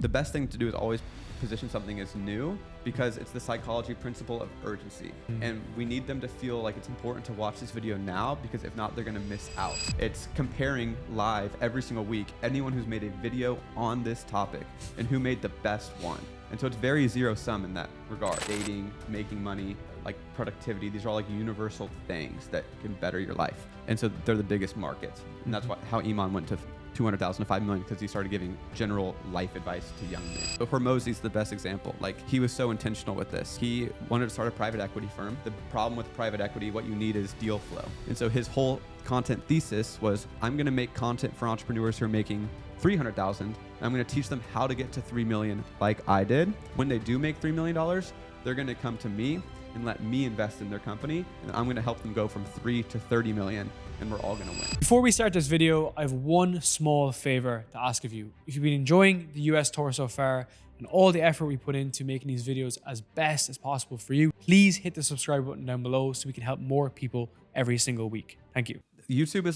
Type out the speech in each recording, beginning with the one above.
The best thing to do is always position something as new, because it's the psychology principle of urgency. And we need them to feel like it's important to watch this video now, because if not, they're gonna miss out. It's comparing live every single week anyone who's made a video on this topic and who made the best one. And so it's very zero sum in that regard. Dating, making money, like productivity, these are all like universal things that can better your life. And so they're the biggest markets. And that's how Iman went to 200,000 to 5 million, because he started giving general life advice to young men. So Hormozi is the best example. Like, he was so intentional with this. He wanted to start a private equity firm. The problem with private equity, what you need is deal flow. And so his whole content thesis was, I'm going to make content for entrepreneurs who are making 300,000. I'm going to teach them how to get to 3 million like I did. When they do make $3 million, they're going to come to me and let me invest in their company. And I'm going to help them go from 3 to 30 million. And we're all gonna win. Before we start this video, I have one small favor to ask of you. If you've been enjoying the US tour so far and all the effort we put into making these videos as best as possible for you, please hit the subscribe button down below so we can help more people every single week. Thank you. YouTube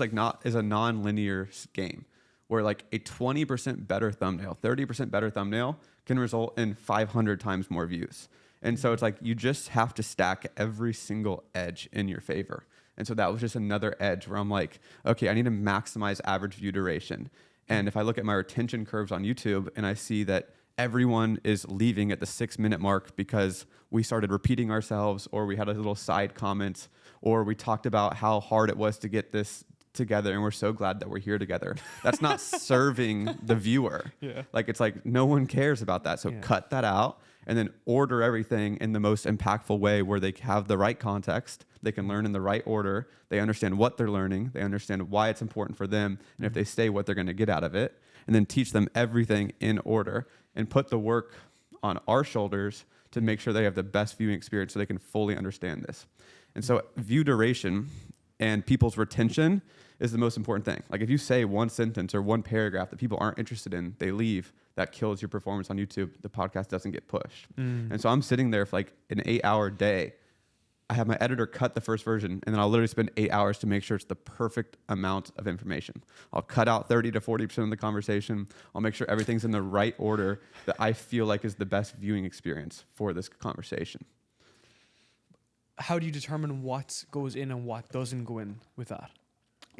is a non-linear game where like a 20% better thumbnail, 30% better thumbnail can result in 500 times more views. And so it's like, you just have to stack every single edge in your favor. And so that was just another edge where I'm like, okay, I need to maximize average view duration. And if I look at my retention curves on YouTube and I see that everyone is leaving at the 6-minute mark because we started repeating ourselves, or we had a little side comment, or we talked about how hard it was to get this together and we're so glad that we're here together. That's not serving the viewer. Yeah. Like, it's like, no one cares about that. So cut that out and then order everything in the most impactful way where they have the right context, they can learn in the right order, they understand what they're learning, they understand why it's important for them, and if they stay, what they're gonna get out of it, and then teach them everything in order and put the work on our shoulders to make sure they have the best viewing experience so they can fully understand this. And so view duration and people's retention is the most important thing. Like, if you say one sentence or one paragraph that people aren't interested in, they leave, that kills your performance on YouTube. The podcast doesn't get pushed. And so I'm sitting there for like an 8-hour day. I have my editor cut the first version, and then I'll literally spend 8 hours to make sure it's the perfect amount of information. I'll cut out 30 to 40% of the conversation. I'll make sure everything's in the right order that I feel like is the best viewing experience for this conversation. How do you determine what goes in and what doesn't go in with that?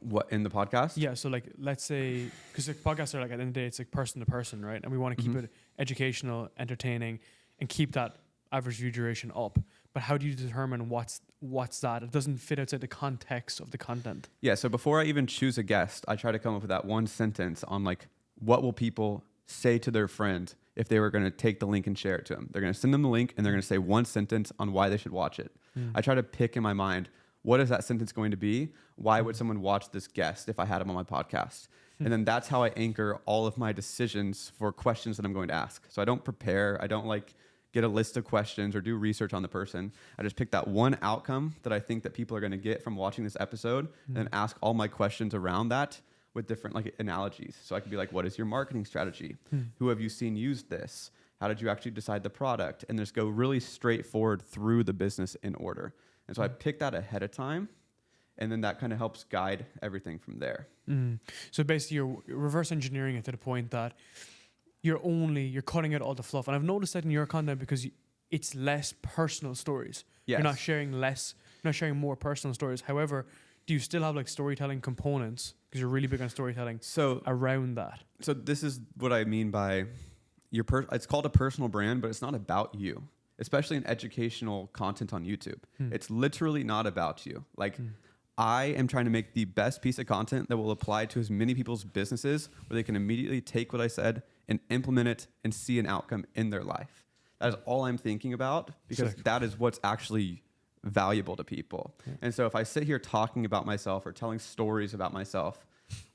What, in the podcast? Yeah, so like, let's say, because the podcasts are like, at the end of the day, it's like person to person, right? And we want to keep it educational, entertaining, and keep that average view duration up. But how do you determine what's that? It doesn't fit outside the context of the content. Yeah, so before I even choose a guest, I try to come up with that one sentence on like, what will people say to their friend if they were going to take the link and share it to them? They're going to send them the link and they're going to say one sentence on why they should watch it. I try to pick in my mind, what is that sentence going to be? Why would someone watch this guest if I had him on my podcast? And then that's how I anchor all of my decisions for questions that I'm going to ask. So I don't prepare. I don't like get a list of questions or do research on the person. I just pick that one outcome that I think that people are going to get from watching this episode and then ask all my questions around that with different like analogies. So I could be like, what is your marketing strategy? Who have you seen use this? How did you actually decide the product? And just go really straightforward through the business in order. And so I pick that ahead of time, and then that kind of helps guide everything from there. So basically you're reverse engineering it to the point that you're cutting out all the fluff. And I've noticed that in your content because it's less personal stories. Yes. You're not sharing more personal stories. However, do you still have like storytelling components? Because you're really big on storytelling. So around that. So this is what I mean by it's called a personal brand, but it's not about you, especially in educational content on YouTube. It's literally not about you. Like, I am trying to make the best piece of content that will apply to as many people's businesses where they can immediately take what I said and implement it and see an outcome in their life. That is all I'm thinking about, because that is what's actually valuable to people. And so if I sit here talking about myself or telling stories about myself,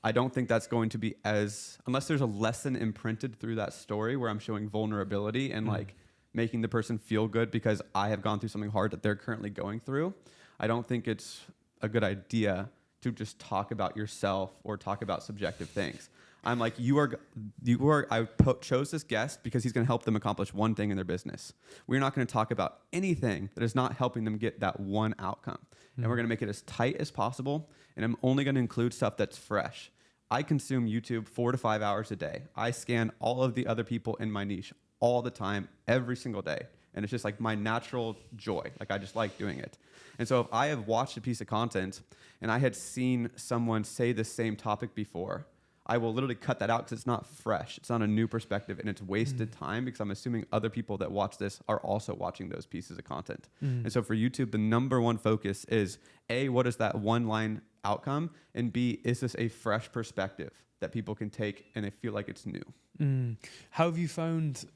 I don't think that's going to be unless there's a lesson imprinted through that story where I'm showing vulnerability and like making the person feel good because I have gone through something hard that they're currently going through. I don't think it's a good idea to just talk about yourself or talk about subjective things. I'm like, I chose this guest because he's going to help them accomplish one thing in their business. We're not going to talk about anything that is not helping them get that one outcome. And we're going to make it as tight as possible. And I'm only going to include stuff that's fresh. I consume YouTube 4 to 5 hours a day. I scan all of the other people in my niche all the time, every single day. And it's just like my natural joy. Like I just like doing it. And so if I have watched a piece of content and I had seen someone say the same topic before, I will literally cut that out because it's not fresh. It's not a new perspective and it's wasted time because I'm assuming other people that watch this are also watching those pieces of content. And so for YouTube, the number one focus is A, what is that one line outcome? And B, is this a fresh perspective that people can take and they feel like it's new? How have you found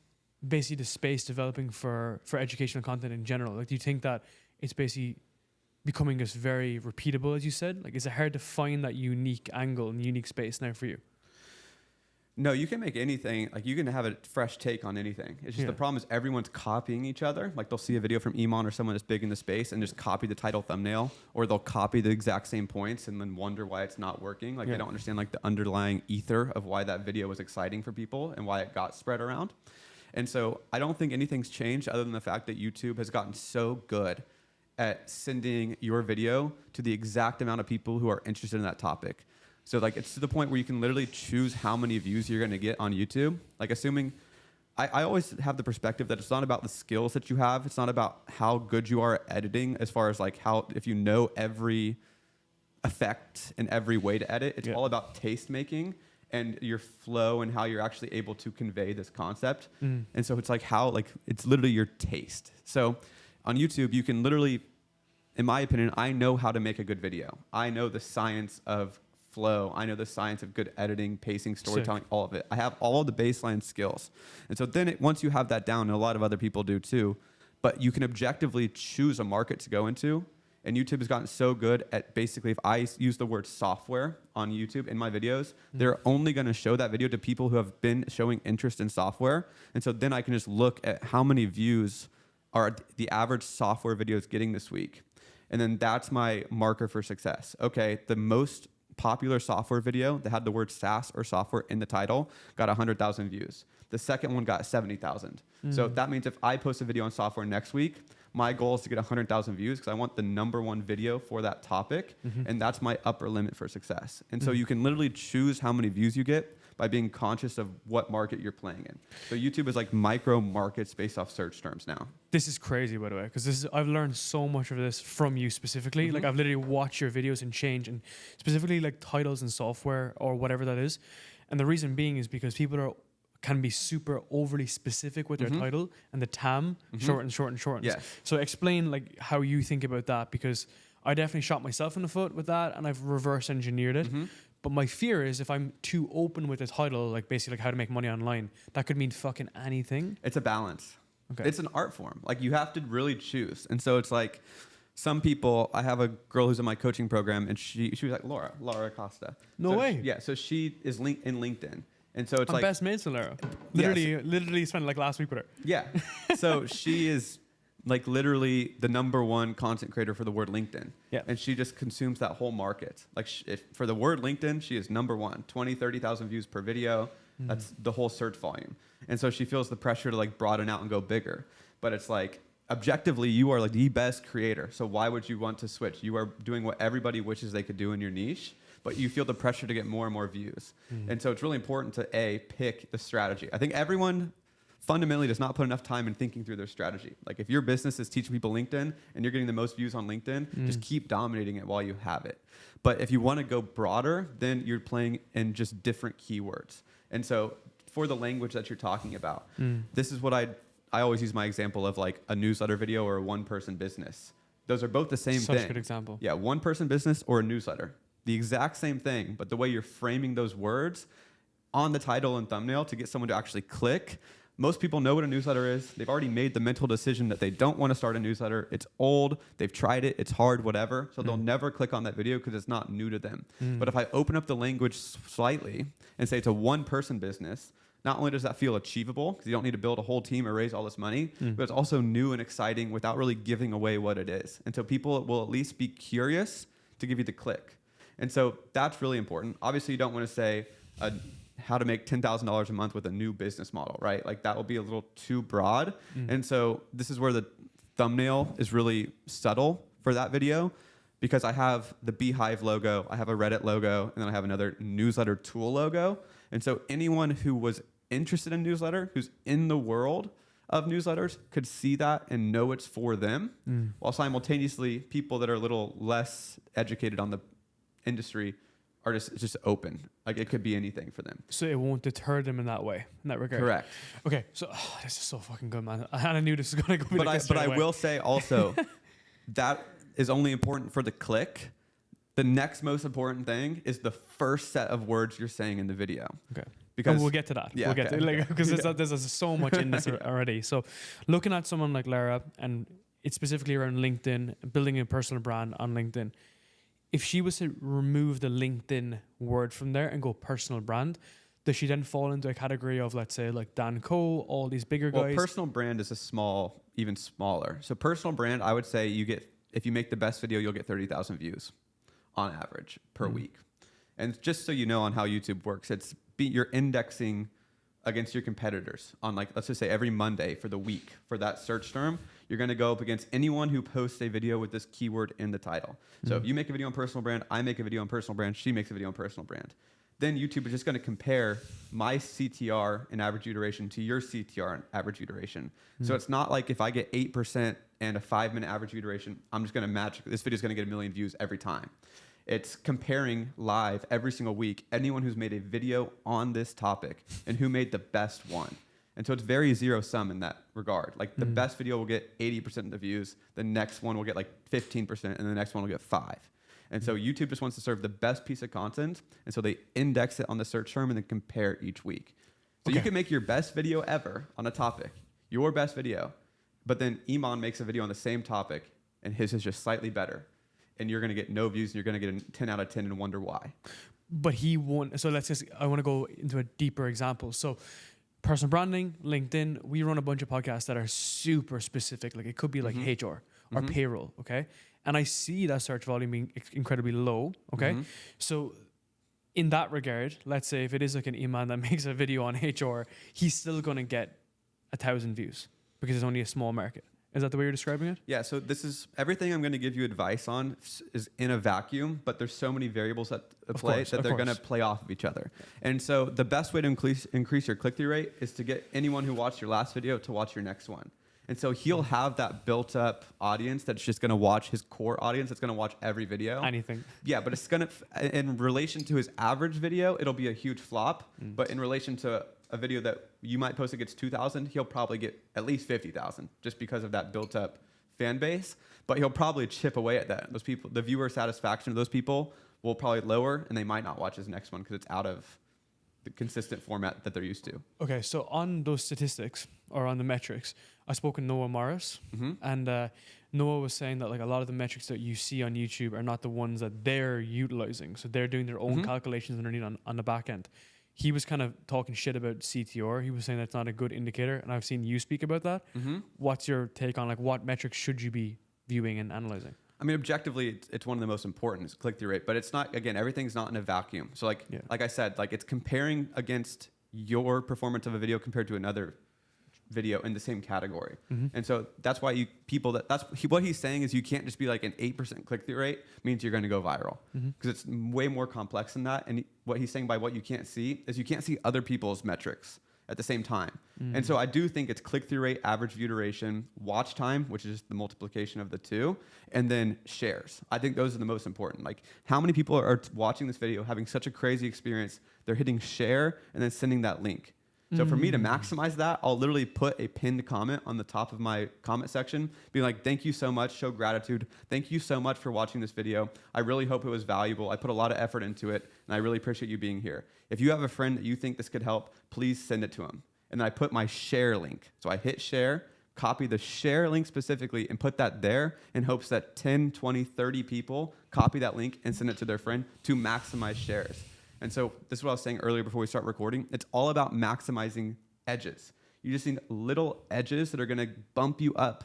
basically the space developing for educational content in general? Like, do you think that it's basically becoming just very repeatable, as you said? Like, is it hard to find that unique angle and unique space now for you? No, you can make anything, like you can have a fresh take on anything. It's just the problem is everyone's copying each other. Like they'll see a video from Iman or someone that's big in the space and just copy the title thumbnail, or they'll copy the exact same points and then wonder why it's not working. Like they don't understand like the underlying ether of why that video was exciting for people and why it got spread around. And so I don't think anything's changed other than the fact that YouTube has gotten so good at sending your video to the exact amount of people who are interested in that topic. So like it's to the point where you can literally choose how many views you're going to get on YouTube. Like assuming, I always have the perspective that it's not about the skills that you have. It's not about how good you are at editing as far as like how, if you know every effect and every way to edit, it's all about taste making and your flow and how you're actually able to convey this concept. And so it's like how, like, it's literally your taste. So on YouTube, you can literally, in my opinion, I know how to make a good video. I know the science of flow. I know the science of good editing, pacing, storytelling, all of it. I have all of the baseline skills. And so then once you have that down, and a lot of other people do too, but you can objectively choose a market to go into. And YouTube has gotten so good at basically, if I use the word software on YouTube in my videos, they're only going to show that video to people who have been showing interest in software. And so then I can just look at how many views are the average software videos getting this week. And then that's my marker for success. Okay, the most popular software video that had the word SaaS or software in the title got 100,000 views. The second one got 70,000. So that means if I post a video on software next week, my goal is to get 100,000 views because I want the number one video for that topic. And that's my upper limit for success. And so you can literally choose how many views you get by being conscious of what market you're playing in. So YouTube is like micro markets based off search terms now. This is crazy, by the way, because I've learned so much of this from you specifically. Like I've literally watched your videos and change, and specifically like titles and software or whatever that is. And the reason being is because people can be super overly specific with their title, and the TAM shortens. Yes. So explain like how you think about that, because I definitely shot myself in the foot with that, and I've reverse engineered it. But my fear is if I'm too open with the title, like basically like how to make money online, that could mean fucking anything. It's a balance. Okay. It's an art form. Like you have to really choose. And so it's like some people, I have a girl who's in my coaching program and she was like, Laura Acosta. No way. Yeah. So she is in LinkedIn. And so it's I'm like best mates with Laura. Literally spent like last week with her. Yeah. So she is like literally the number one content creator for the word LinkedIn. Yeah. And she just consumes that whole market. Like if for the word LinkedIn, she is number one, 20, 30,000 views per video. That's the whole search volume. And so she feels the pressure to like broaden out and go bigger. But it's like, objectively, you are like the best creator. So why would you want to switch? You are doing what everybody wishes they could do in your niche, but you feel the pressure to get more and more views. And so it's really important to pick the strategy. I think everyone fundamentally does not put enough time in thinking through their strategy. Like if your business is teaching people LinkedIn and you're getting the most views on LinkedIn, just keep dominating it while you have it. But if you want to go broader, then you're playing in just different keywords. And so for the language that you're talking about, this is what I always use my example of like a newsletter video or a one-person business. Those are both the same thing. Such a good example. Yeah, one-person business or a newsletter. The exact same thing, but the way you're framing those words on the title and thumbnail to get someone to actually click. Most people know what a newsletter is. They've already made the mental decision that they don't want to start a newsletter. It's old. They've tried it. It's hard, whatever. So they'll never click on that video because it's not new to them. But if I open up the language slightly and say it's a one-person business, not only does that feel achievable because you don't need to build a whole team or raise all this money, but it's also new and exciting without really giving away what it is. And so people will at least be curious to give you the click. And so that's really important. Obviously, you don't want to say how to make $10,000 a month with a new business model, right? Like that will be a little too broad. And so this is where the thumbnail is really subtle for that video. because I have the Beehive logo, I have a Reddit logo, and then I have another newsletter tool logo. And so anyone who was interested in newsletter, who's in the world of newsletters, could see that and know it's for them, while simultaneously people that are a little less educated on the industry are just open. Like it could be anything for them. So it won't deter them in that way, in that regard. Correct. Okay, so this is so fucking good, man. I knew this was going to go. But I will say also that is only important for the click. The next most important thing is the first set of words you're saying in the video. Okay. Because we'll get to that. Yeah, we'll get okay. to because there's so much in this already. So looking at someone like Lara, and it's specifically around LinkedIn, building a personal brand on LinkedIn. If she was to remove the LinkedIn word from there and go personal brand, does she then fall into a category of, let's say, like Dan Cole, all these bigger guys? Well, personal brand is even smaller. So personal brand, I would say if you make the best video, you'll get 30,000 views on average per week. And just so you know on how YouTube works, you're indexing against your competitors on, like, let's just say every Monday for the week for that search term, you're going to go up against anyone who posts a video with this keyword in the title. So if you make a video on personal brand, I make a video on personal brand, she makes a video on personal brand. Then YouTube is just going to compare my CTR and average view duration to your CTR and average view duration. So it's not like if I get 8% and a 5-minute average view duration, I'm just going to match. This video is going to get 1 million views every time. It's comparing live every single week anyone who's made a video on this topic and who made the best one. And so it's very zero sum in that regard. Like the best video will get 80% of the views, the next one will get like 15%, and the next one will get 5%. And so YouTube just wants to serve the best piece of content, and so they index it on the search term and then compare each week. So you can make your best video ever on a topic, your best video, but then Iman makes a video on the same topic, and his is just slightly better. And you're going to get no views, and you're going to get a 10 out of 10 and wonder why. But he won't. So I want to go into a deeper example. So personal branding, LinkedIn, we run a bunch of podcasts that are super specific. Like it could be like HR or payroll, okay? And I see that search volume being incredibly low, okay? So in that regard, let's say if it is like an Iman that makes a video on HR, he's still going to get 1,000 views because it's only a small market. Is that the way you're describing it? Yeah, so this is everything I'm going to give you advice on is in a vacuum, but there's so many variables at play that they're going to play off of each other. And so the best way to increase your click-through rate is to get anyone who watched your last video to watch your next one. And so he'll have that built-up audience that's just going to watch his core audience that's going to watch every video. Anything. Yeah, but it's going to, in relation to his average video, it'll be a huge flop. But in relation to a video that you might post that gets 2,000, he'll probably get at least 50,000 just because of that built-up fan base. But he'll probably chip away at that. Those people, the viewer satisfaction of those people will probably lower, and they might not watch his next one because it's out of the consistent format that they're used to. Okay, so on those statistics or on the metrics, I spoke with Noah Morris, and Noah was saying that like a lot of the metrics that you see on YouTube are not the ones that they're utilizing. So they're doing their own calculations underneath on the back end. He was kind of talking shit about CTR. He was saying that's not a good indicator, and I've seen you speak about that. What's your take on like what metrics should you be viewing and analyzing? I mean, objectively, it's one of the most important is click-through rate, but it's not, again, everything's not in a vacuum. So like I said, like it's comparing against your performance of a video compared to another video in the same category. And so that's why what he's saying is you can't just be like an 8% click-through rate means you're going to go viral because it's way more complex than that. And what he's saying by what you can't see is you can't see other people's metrics at the same time. And so I do think it's click-through rate, average view duration, watch time, which is the multiplication of the two, and then shares. I think those are the most important. Like how many people are watching this video, having such a crazy experience, they're hitting share and then sending that link. So for me to maximize that, I'll literally put a pinned comment on the top of my comment section, being like, thank you so much, show gratitude. Thank you so much for watching this video. I really hope it was valuable. I put a lot of effort into it, and I really appreciate you being here. If you have a friend that you think this could help, please send it to him. And then I put my share link. So I hit share, copy the share link specifically, and put that there in hopes that 10, 20, 30 people copy that link and send it to their friend to maximize shares. And so this is what I was saying earlier before we start recording. It's all about maximizing edges. You just need little edges that are going to bump you up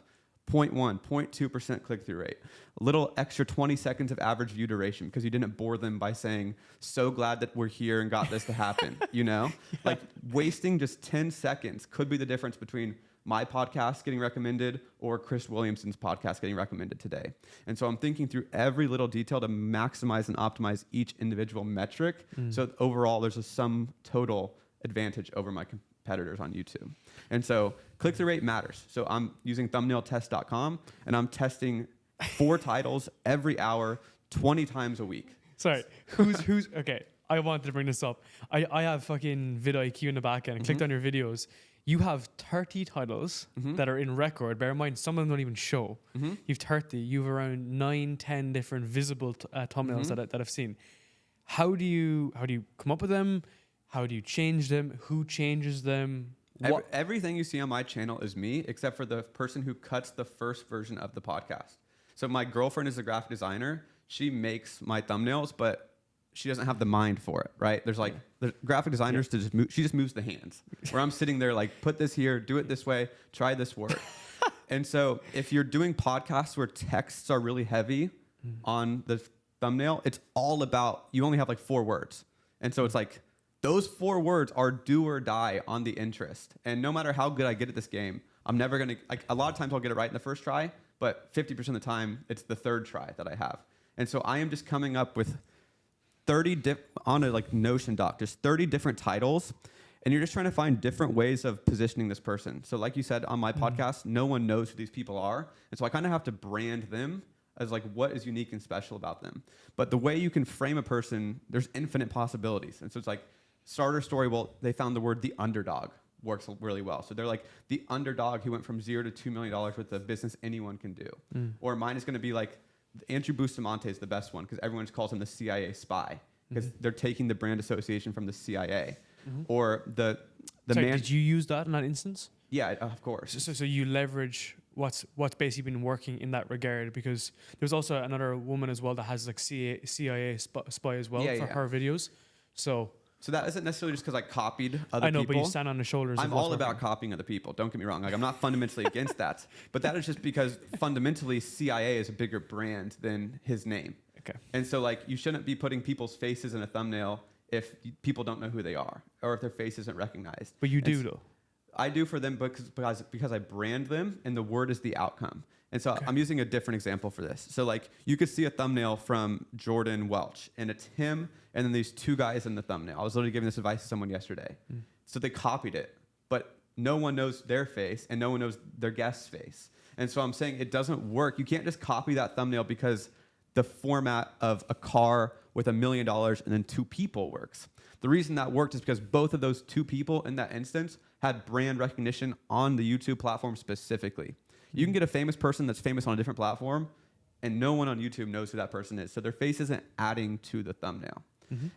0.1, 0.2% click-through rate. A little extra 20 seconds of average view duration because you didn't bore them by saying, so glad that we're here and got this to happen, you know? Yeah. Like wasting just 10 seconds could be the difference between my podcast getting recommended or Chris Williamson's podcast getting recommended today. And so I'm thinking through every little detail to maximize and optimize each individual metric. So overall, there's a sum total advantage over my competitors on YouTube. And so click-through rate matters. So I'm using thumbnailtest.com and I'm testing 4 titles every hour, 20 times a week. Sorry, who's okay. I wanted to bring this up. I have fucking vidIQ in the back end. Clicked on your videos. You have 30 titles that are in record. Bear in mind, some of them don't even show. You've 30. You've around 9, 10 different visible thumbnails that I've seen. How do you come up with them? How do you change them? Who changes them? Everything you see on my channel is me, except for the person who cuts the first version of the podcast. So my girlfriend is a graphic designer. She makes my thumbnails, but she doesn't have the mind for it, right? There's like the graphic designers to just move. She just moves the hands. Where I'm sitting there like, put this here, do it this way, try this word. And so if you're doing podcasts where texts are really heavy on the thumbnail, it's all about, you only have like 4 words. And so it's like, those 4 words are do or die on the interest. And no matter how good I get at this game, I'm never going to, like a lot of times I'll get it right in the first try, but 50% of the time it's the 3rd try that I have. And so I am just coming up with 30 on a like Notion doc, just 30 different titles. And you're just trying to find different ways of positioning this person. So like you said on my podcast, no one knows who these people are. And so I kind of have to brand them as like what is unique and special about them. But the way you can frame a person, there's infinite possibilities. And so it's like starter story, well, they found the word the underdog works really well. So they're like the underdog who went from $0 to $2 million with a business anyone can do. Or mine is going to be like Andrew Bustamante is the best one because everyone just calls him the CIA spy because they're taking the brand association from the CIA. Or the Sorry, man. Did you use that in that instance? Yeah, of course. So you leverage what's basically been working in that regard, because there's also another woman as well that has like CIA spy as well for her videos. So that isn't necessarily just because I copied other people. I know, but you stand on the shoulders. I'm all about copying other people. Don't get me wrong. Like I'm not fundamentally against that, but that is just because fundamentally CIA is a bigger brand than his name. Okay. And so like you shouldn't be putting people's faces in a thumbnail if people don't know who they are or if their face isn't recognized. But you do though. I do for them because I brand them and the word is the outcome. And so I'm using a different example for this. So like you could see a thumbnail from Jordan Welch and it's him and then these 2 guys in the thumbnail. I was literally giving this advice to someone yesterday. So they copied it, but no one knows their face and no one knows their guest's face. And so I'm saying it doesn't work. You can't just copy that thumbnail because the format of a car with $1 million and then 2 people works. The reason that worked is because both of those 2 people in that instance had brand recognition on the YouTube platform specifically. You can get a famous person that's famous on a different platform and no one on YouTube knows who that person is. So their face isn't adding to the thumbnail.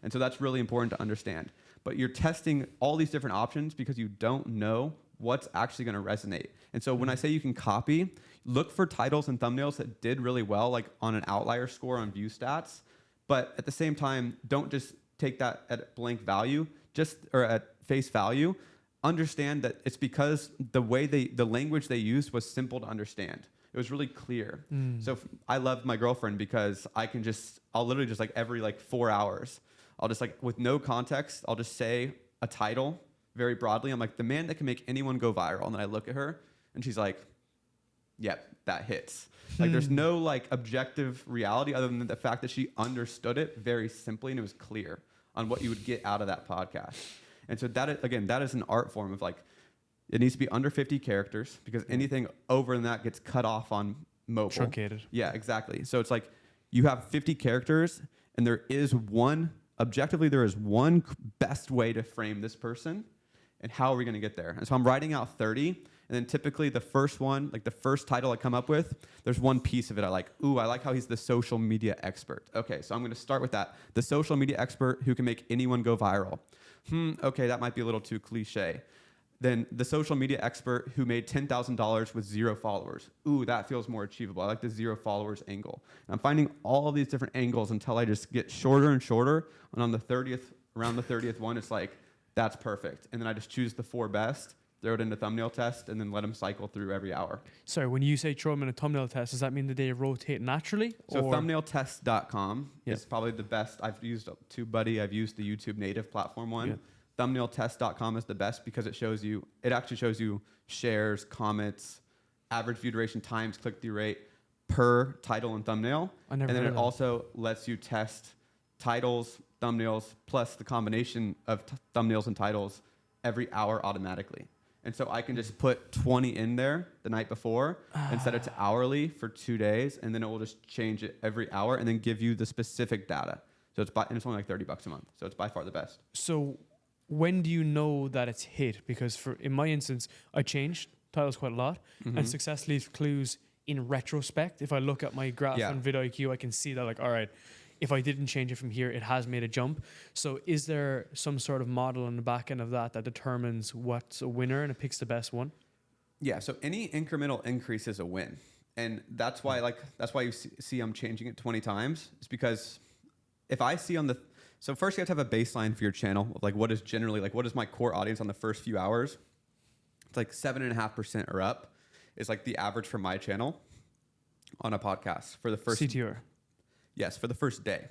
And so that's really important to understand. But you're testing all these different options because you don't know what's actually going to resonate. And so when I say you can copy, look for titles and thumbnails that did really well, like on an outlier score on view stats. But at the same time, don't just take that at blank value, or at face value. Understand that it's because the language they used was simple to understand. It was really clear. So I love my girlfriend because I'll literally just like every like 4 hours, I'll just like with no context, I'll just say a title very broadly. I'm like, the man that can make anyone go viral. And then I look at her and she's like, yep, that hits. Like there's no like objective reality other than the fact that she understood it very simply and it was clear on what you would get out of that podcast. And so that is an art form of like, it needs to be under 50 characters because anything over than that gets cut off on mobile. Truncated. Yeah, exactly. So it's like you have 50 characters and there is one best way to frame this person and how are we going to get there? And so I'm writing out 30 and then typically the first one, like the first title I come up with, there's one piece of it I like. Ooh, I like how he's the social media expert. Okay, so I'm going to start with that. The social media expert who can make anyone go viral. Okay, that might be a little too cliche. Then the social media expert who made $10,000 with 0 followers. Ooh, that feels more achievable. I like the 0 followers angle. And I'm finding all of these different angles until I just get shorter and shorter. And on around the 30th one, it's like, that's perfect. And then I just choose the 4 best throw it into thumbnail test, and then let them cycle through every hour. Sorry, when you say throw them in a thumbnail test, does that mean that they rotate naturally? So thumbnailtest.com is probably the best. I've used TubeBuddy. I've used the YouTube native platform one. Thumbnailtest.com is the best because it actually shows you shares, comments, average view duration times, click-through rate per title and thumbnail. And then it also lets you test titles, thumbnails, plus the combination of thumbnails and titles every hour automatically. And so I can just put 20 in there the night before and set it to hourly for 2 days, and then it will just change it every hour and then give you the specific data. So and it's only like $30 a month. So it's by far the best. So when do you know that it's hit? Because in my instance, I changed titles quite a lot, and success leaves clues in retrospect. If I look at my graph on vidIQ, I can see that, like, all right, if I didn't change it from here, it has made a jump. So is there some sort of model on the back end of that determines what's a winner and it picks the best one? Yeah. So any incremental increase is a win. And that's why you see I'm changing it 20 times. It's because if I see so first you have to have a baseline for your channel of like what is my core audience on the first few hours. It's like 7.5% or up is like the average for my channel on a podcast for the first CTR. Yes, for the first day.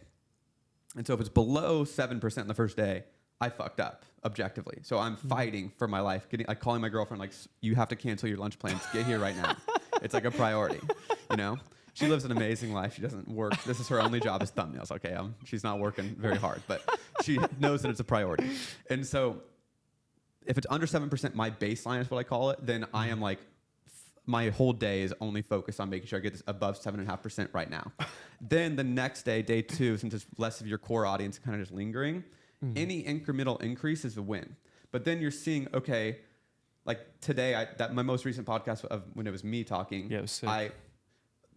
And so if it's below 7% in the first day, I fucked up objectively. So I'm fighting for my life, calling my girlfriend, like, you have to cancel your lunch plans. Get here right now. It's like a priority, you know? She lives an amazing life. She doesn't work. This is her only job is thumbnails. Okay, she's not working very hard, but she knows that it's a priority. And so if it's under 7%, my baseline is what I call it, then I am like, my whole day is only focused on making sure I get this above 7.5% right now. Then the next day, day 2, since it's less of your core audience kind of just lingering, any incremental increase is a win. But then you're seeing, okay, like today, my most recent podcast of when it was me talking, it was sick.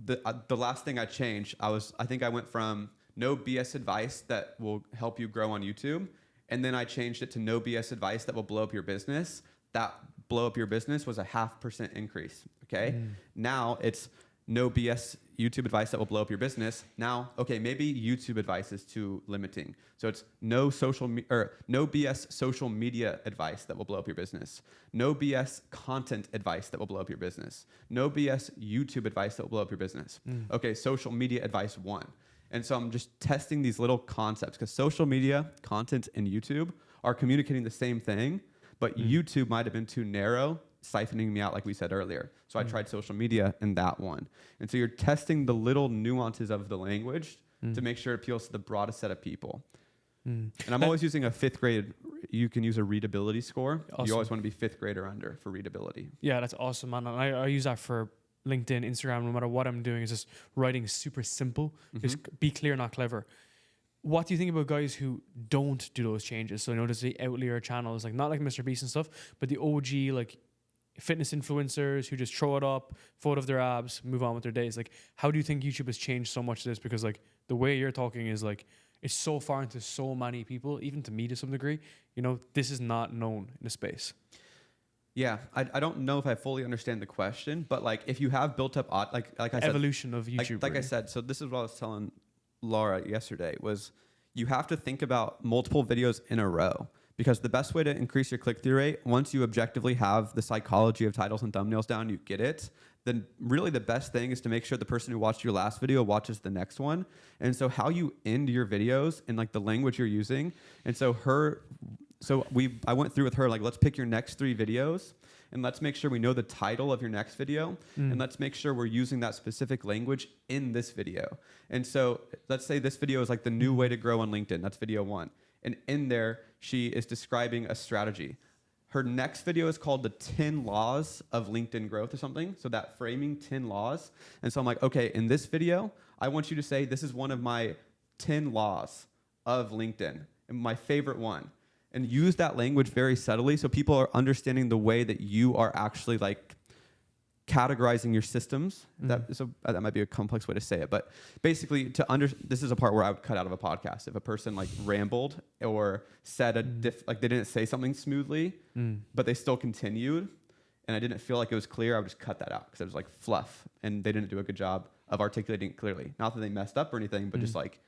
The last thing I changed, I think I went from no BS advice that will help you grow on YouTube, and then I changed it to no BS advice that will blow up your business. That blow up your business was a 0.5% increase. Okay. Now it's no BS YouTube advice that will blow up your business. Now, okay, maybe YouTube advice is too limiting. So it's no BS social media advice that will blow up your business. No BS content advice that will blow up your business. No BS YouTube advice that will blow up your business. Okay, social media advice 1. And so I'm just testing these little concepts because social media, content, and YouTube are communicating the same thing, but YouTube might have been too narrow, siphoning me out like we said earlier. So I tried social media in that one. And so you're testing the little nuances of the language to make sure it appeals to the broadest set of people. And I'm always using a 5th grade, you can use a readability score. Awesome. You always want to be 5th grade or under for readability. Yeah, that's awesome, man. And I use that for LinkedIn, Instagram, no matter what I'm doing, is just writing super simple. Just be clear, not clever. What do you think about guys who don't do those changes? So I notice the outlier channels, like not like Mr. Beast and stuff, but the OG like fitness influencers who just throw it up, photo of their abs, move on with their days. Like, how do you think YouTube has changed so much of this? Because like the way you're talking is like, it's so far into so many people, even to me to some degree, you know, this is not known in the space. Yeah, I don't know if I fully understand the question, but like if you have built up, like I said, evolution of YouTube. Like I said, so this is what I was telling Laura yesterday was you have to think about multiple videos in a row because the best way to increase your click-through rate, once you objectively have the psychology of titles and thumbnails down, you get it, then really the best thing is to make sure the person who watched your last video watches the next one. And so how you end your videos and like the language you're using. And so I went through with her, like, let's pick your next 3 videos and let's make sure we know the title of your next video. And let's make sure we're using that specific language in this video. And so let's say this video is like the new way to grow on LinkedIn. That's video 1. And in there, she is describing a strategy. Her next video is called the 10 laws of LinkedIn growth or something. So that framing 10 laws. And so I'm like, okay, in this video, I want you to say, this is one of my 10 laws of LinkedIn and my favorite one. And use that language very subtly so people are understanding the way that you are actually like categorizing your systems. That might be a complex way to say it, but basically this is a part where I would cut out of a podcast. If a person like rambled or said like they didn't say something smoothly, but they still continued, and I didn't feel like it was clear, I would just cut that out because it was like fluff and they didn't do a good job of articulating it clearly. Not that they messed up or anything, but just like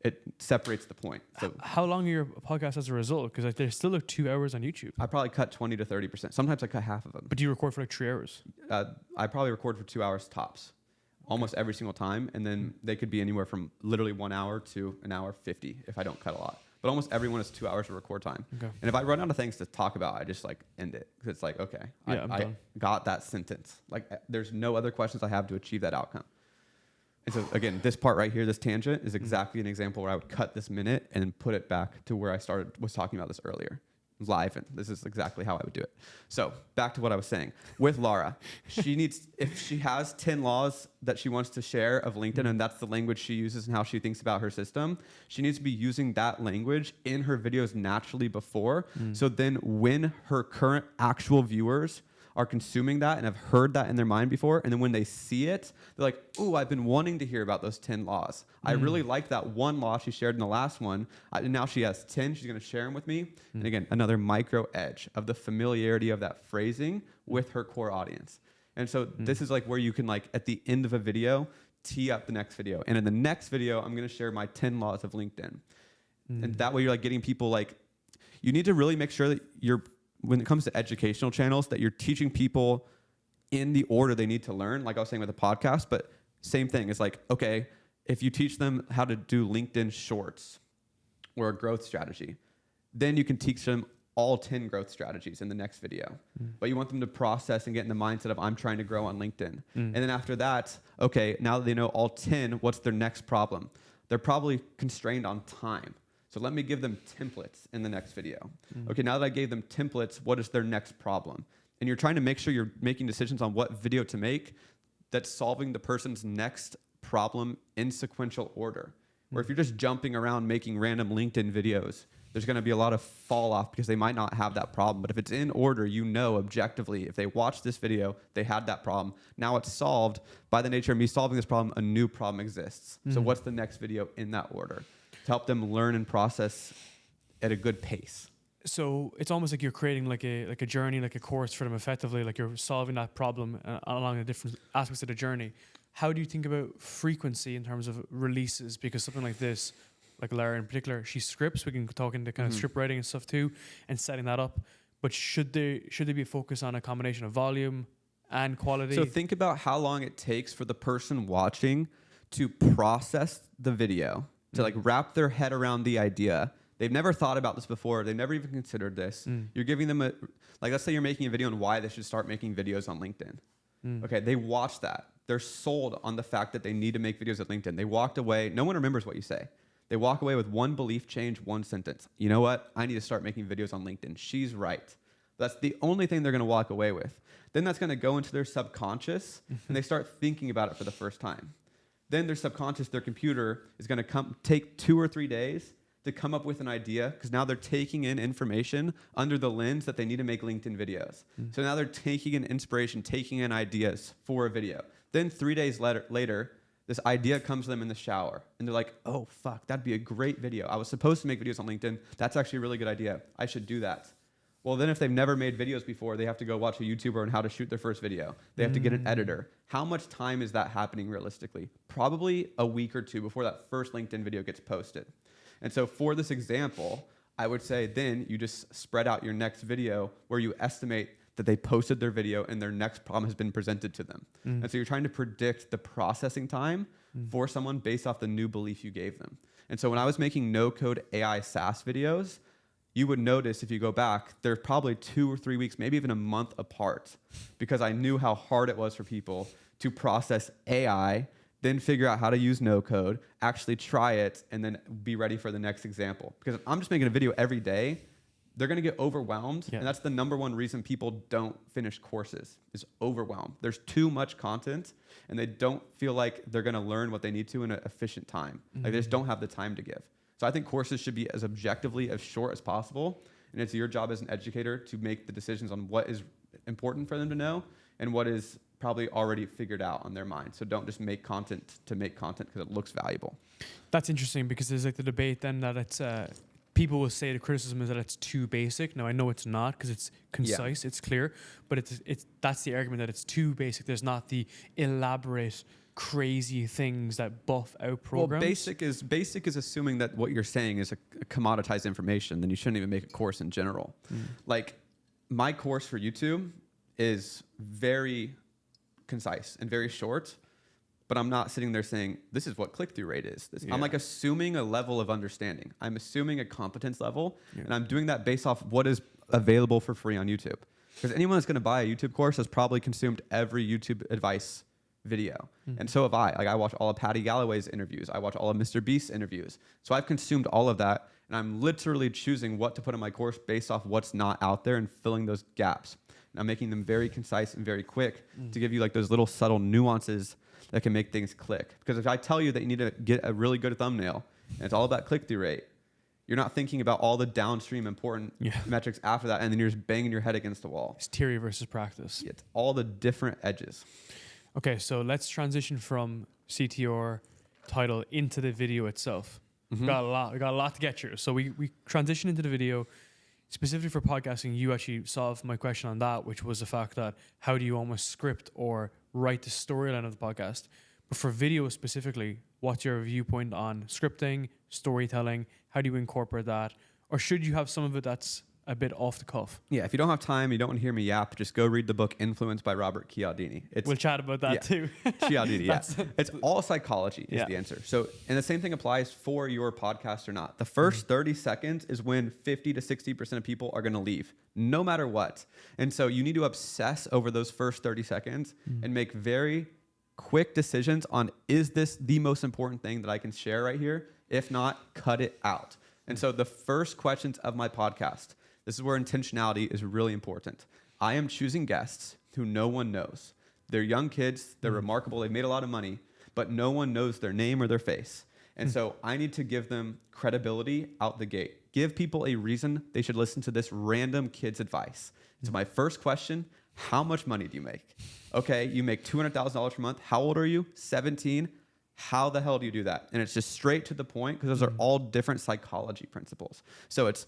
it separates the point. So How long are your podcasts as a result? Because like, they're still like 2 hours on YouTube. I probably cut 20 to 30%. Sometimes I cut half of them. But do you record for like 3 hours? I probably record for 2 hours tops, almost every single time. And then they could be anywhere from literally 1 hour to an hour 50 if I don't cut a lot. But almost everyone is 2 hours of record time. Okay. And if I run out of things to talk about, I just like end it. Because it's like, okay, I got that sentence. Like there's no other questions I have to achieve that outcome. And so again, this part right here, this tangent is exactly an example where I would cut this minute and then put it back to where I was talking about this earlier. Live, and this is exactly how I would do it. So back to what I was saying. With Lara, if she has 10 laws that she wants to share of LinkedIn, and that's the language she uses and how she thinks about her system, she needs to be using that language in her videos naturally before. So then when her current actual viewers are consuming that and have heard that in their mind before, and then when they see it, they're like, "Ooh, I've been wanting to hear about those 10 laws. I really like that one law she shared in the last one. And now she has 10. She's going to share them with me." And again, another micro edge of the familiarity of that phrasing with her core audience. And so this is like where you can like at the end of a video tee up the next video. And in the next video, I'm going to share my 10 laws of LinkedIn. And that way you're like getting people like, you need to really make sure that when it comes to educational channels, that you're teaching people in the order they need to learn, like I was saying with the podcast. But same thing, it's like, okay, if you teach them how to do LinkedIn shorts or a growth strategy, then you can teach them all 10 growth strategies in the next video. But you want them to process and get in the mindset of, I'm trying to grow on LinkedIn. And then after that, okay, now that they know all 10, what's their next problem? They're probably constrained on time. So let me give them templates in the next video. Okay, now that I gave them templates, what is their next problem? And you're trying to make sure you're making decisions on what video to make that's solving the person's next problem in sequential order. Or if you're just jumping around making random LinkedIn videos, there's going to be a lot of fall off because they might not have that problem. But if it's in order, you know objectively, if they watch this video, they had that problem. Now it's solved. By the nature of me solving this problem, a new problem exists. So what's the next video in that order? To help them learn and process at a good pace. So it's almost like you're creating like a journey, like a course for them effectively, like you're solving that problem along the different aspects of the journey. How do you think about frequency in terms of releases? Because something like this, like Lara in particular, she scripts. We can talk into kind of script writing and stuff too, and setting that up. But should there be a focus on a combination of volume and quality? So think about how long it takes for the person watching to process the video, to like wrap their head around the idea. They've never thought about this before. They've never even considered this. You're giving them let's say you're making a video on why they should start making videos on LinkedIn. Okay, they watch that. They're sold on the fact that they need to make videos at LinkedIn. They walked away. No one remembers what you say. They walk away with one belief change, one sentence. You know what? I need to start making videos on LinkedIn. She's right. That's the only thing they're going to walk away with. Then that's going to go into their subconscious, and they start thinking about it for the first time. Then their subconscious, their computer, is going to take 2 or 3 days to come up with an idea, because now they're taking in information under the lens that they need to make LinkedIn videos. So now they're taking in inspiration, taking in ideas for a video. Then 3 days later, this idea comes to them in the shower, and they're like, "Oh, fuck, that'd be a great video. I was supposed to make videos on LinkedIn. That's actually a really good idea. I should do that." Well, then if they've never made videos before, they have to go watch a YouTuber on how to shoot their first video. They have to get an editor. How much time is that happening realistically? Probably a week or two before that first LinkedIn video gets posted. And so for this example, I would say then you just spread out your next video where you estimate that they posted their video and their next problem has been presented to them. And so you're trying to predict the processing time for someone based off the new belief you gave them. And so when I was making no-code AI SaaS videos, you would notice if you go back, they're probably 2 or 3 weeks, maybe even a month apart, because I knew how hard it was for people to process AI, then figure out how to use no code, actually try it, and then be ready for the next example. Because if I'm just making a video every day, they're going to get overwhelmed. And that's the number one reason people don't finish courses, is overwhelmed. There's too much content, and they don't feel like they're going to learn what they need to in an efficient time. Like they just don't have the time to give. So I think courses should be as objectively as short as possible. And it's your job as an educator to make the decisions on what is important for them to know and what is probably already figured out on their mind. So don't just make content to make content because it looks valuable. That's interesting, because there's like the debate then that it's people will say the criticism is that it's too basic. Now I know it's not, because it's concise, it's clear, but it's that's the argument, that it's too basic. There's not the elaborate crazy things that buff out programs? Well, basic is assuming that what you're saying is a commoditized information. Then you shouldn't even make a course in general. Like my course for YouTube is very concise and very short, but I'm not sitting there saying this is what click-through rate is. I'm like assuming a level of understanding. I'm assuming a competence level, and I'm doing that based off what is available for free on YouTube. Because anyone that's going to buy a YouTube course has probably consumed every YouTube advice video. And so have I. Like I watch all of Patty Galloway's interviews. I watch all of Mr. Beast's interviews. So I've consumed all of that, and I'm literally choosing what to put in my course based off what's not out there and filling those gaps. And I'm making them very concise and very quick to give you like those little subtle nuances that can make things click. Because if I tell you that you need to get a really good thumbnail, and it's all about click-through rate, you're not thinking about all the downstream important metrics after that, and then you're just banging your head against the wall. It's theory versus practice. It's all the different edges. Okay, so let's transition from CTR title into the video itself. We got a lot to get through. So we transition into the video. Specifically for podcasting, you actually solved my question on that, which was the fact that how do you almost script or write the storyline of the podcast? But for video specifically, what's your viewpoint on scripting, storytelling? How do you incorporate that? Or should you have some of it that's a bit off the cuff? Yeah, if you don't have time, you don't want to hear me yap, just go read the book Influenced by Robert Cialdini. We'll chat about that too. Cialdini, It's all psychology is the answer. So, and the same thing applies for your podcast or not. The first 30 seconds is when 50 to 60% of people are going to leave, no matter what. And so you need to obsess over those first 30 seconds and make very quick decisions on, is this the most important thing that I can share right here? If not, cut it out. And so the first questions of my podcast, this is where intentionality is really important. I am choosing guests who no one knows. They're young kids. They're remarkable. They've made a lot of money, but no one knows their name or their face. And so I need to give them credibility out the gate. Give people a reason they should listen to this random kid's advice. So my first question, how much money do you make? Okay, you make $200,000 per month. How old are you? 17. How the hell do you do that? And it's just straight to the point, because those are all different psychology principles. So it's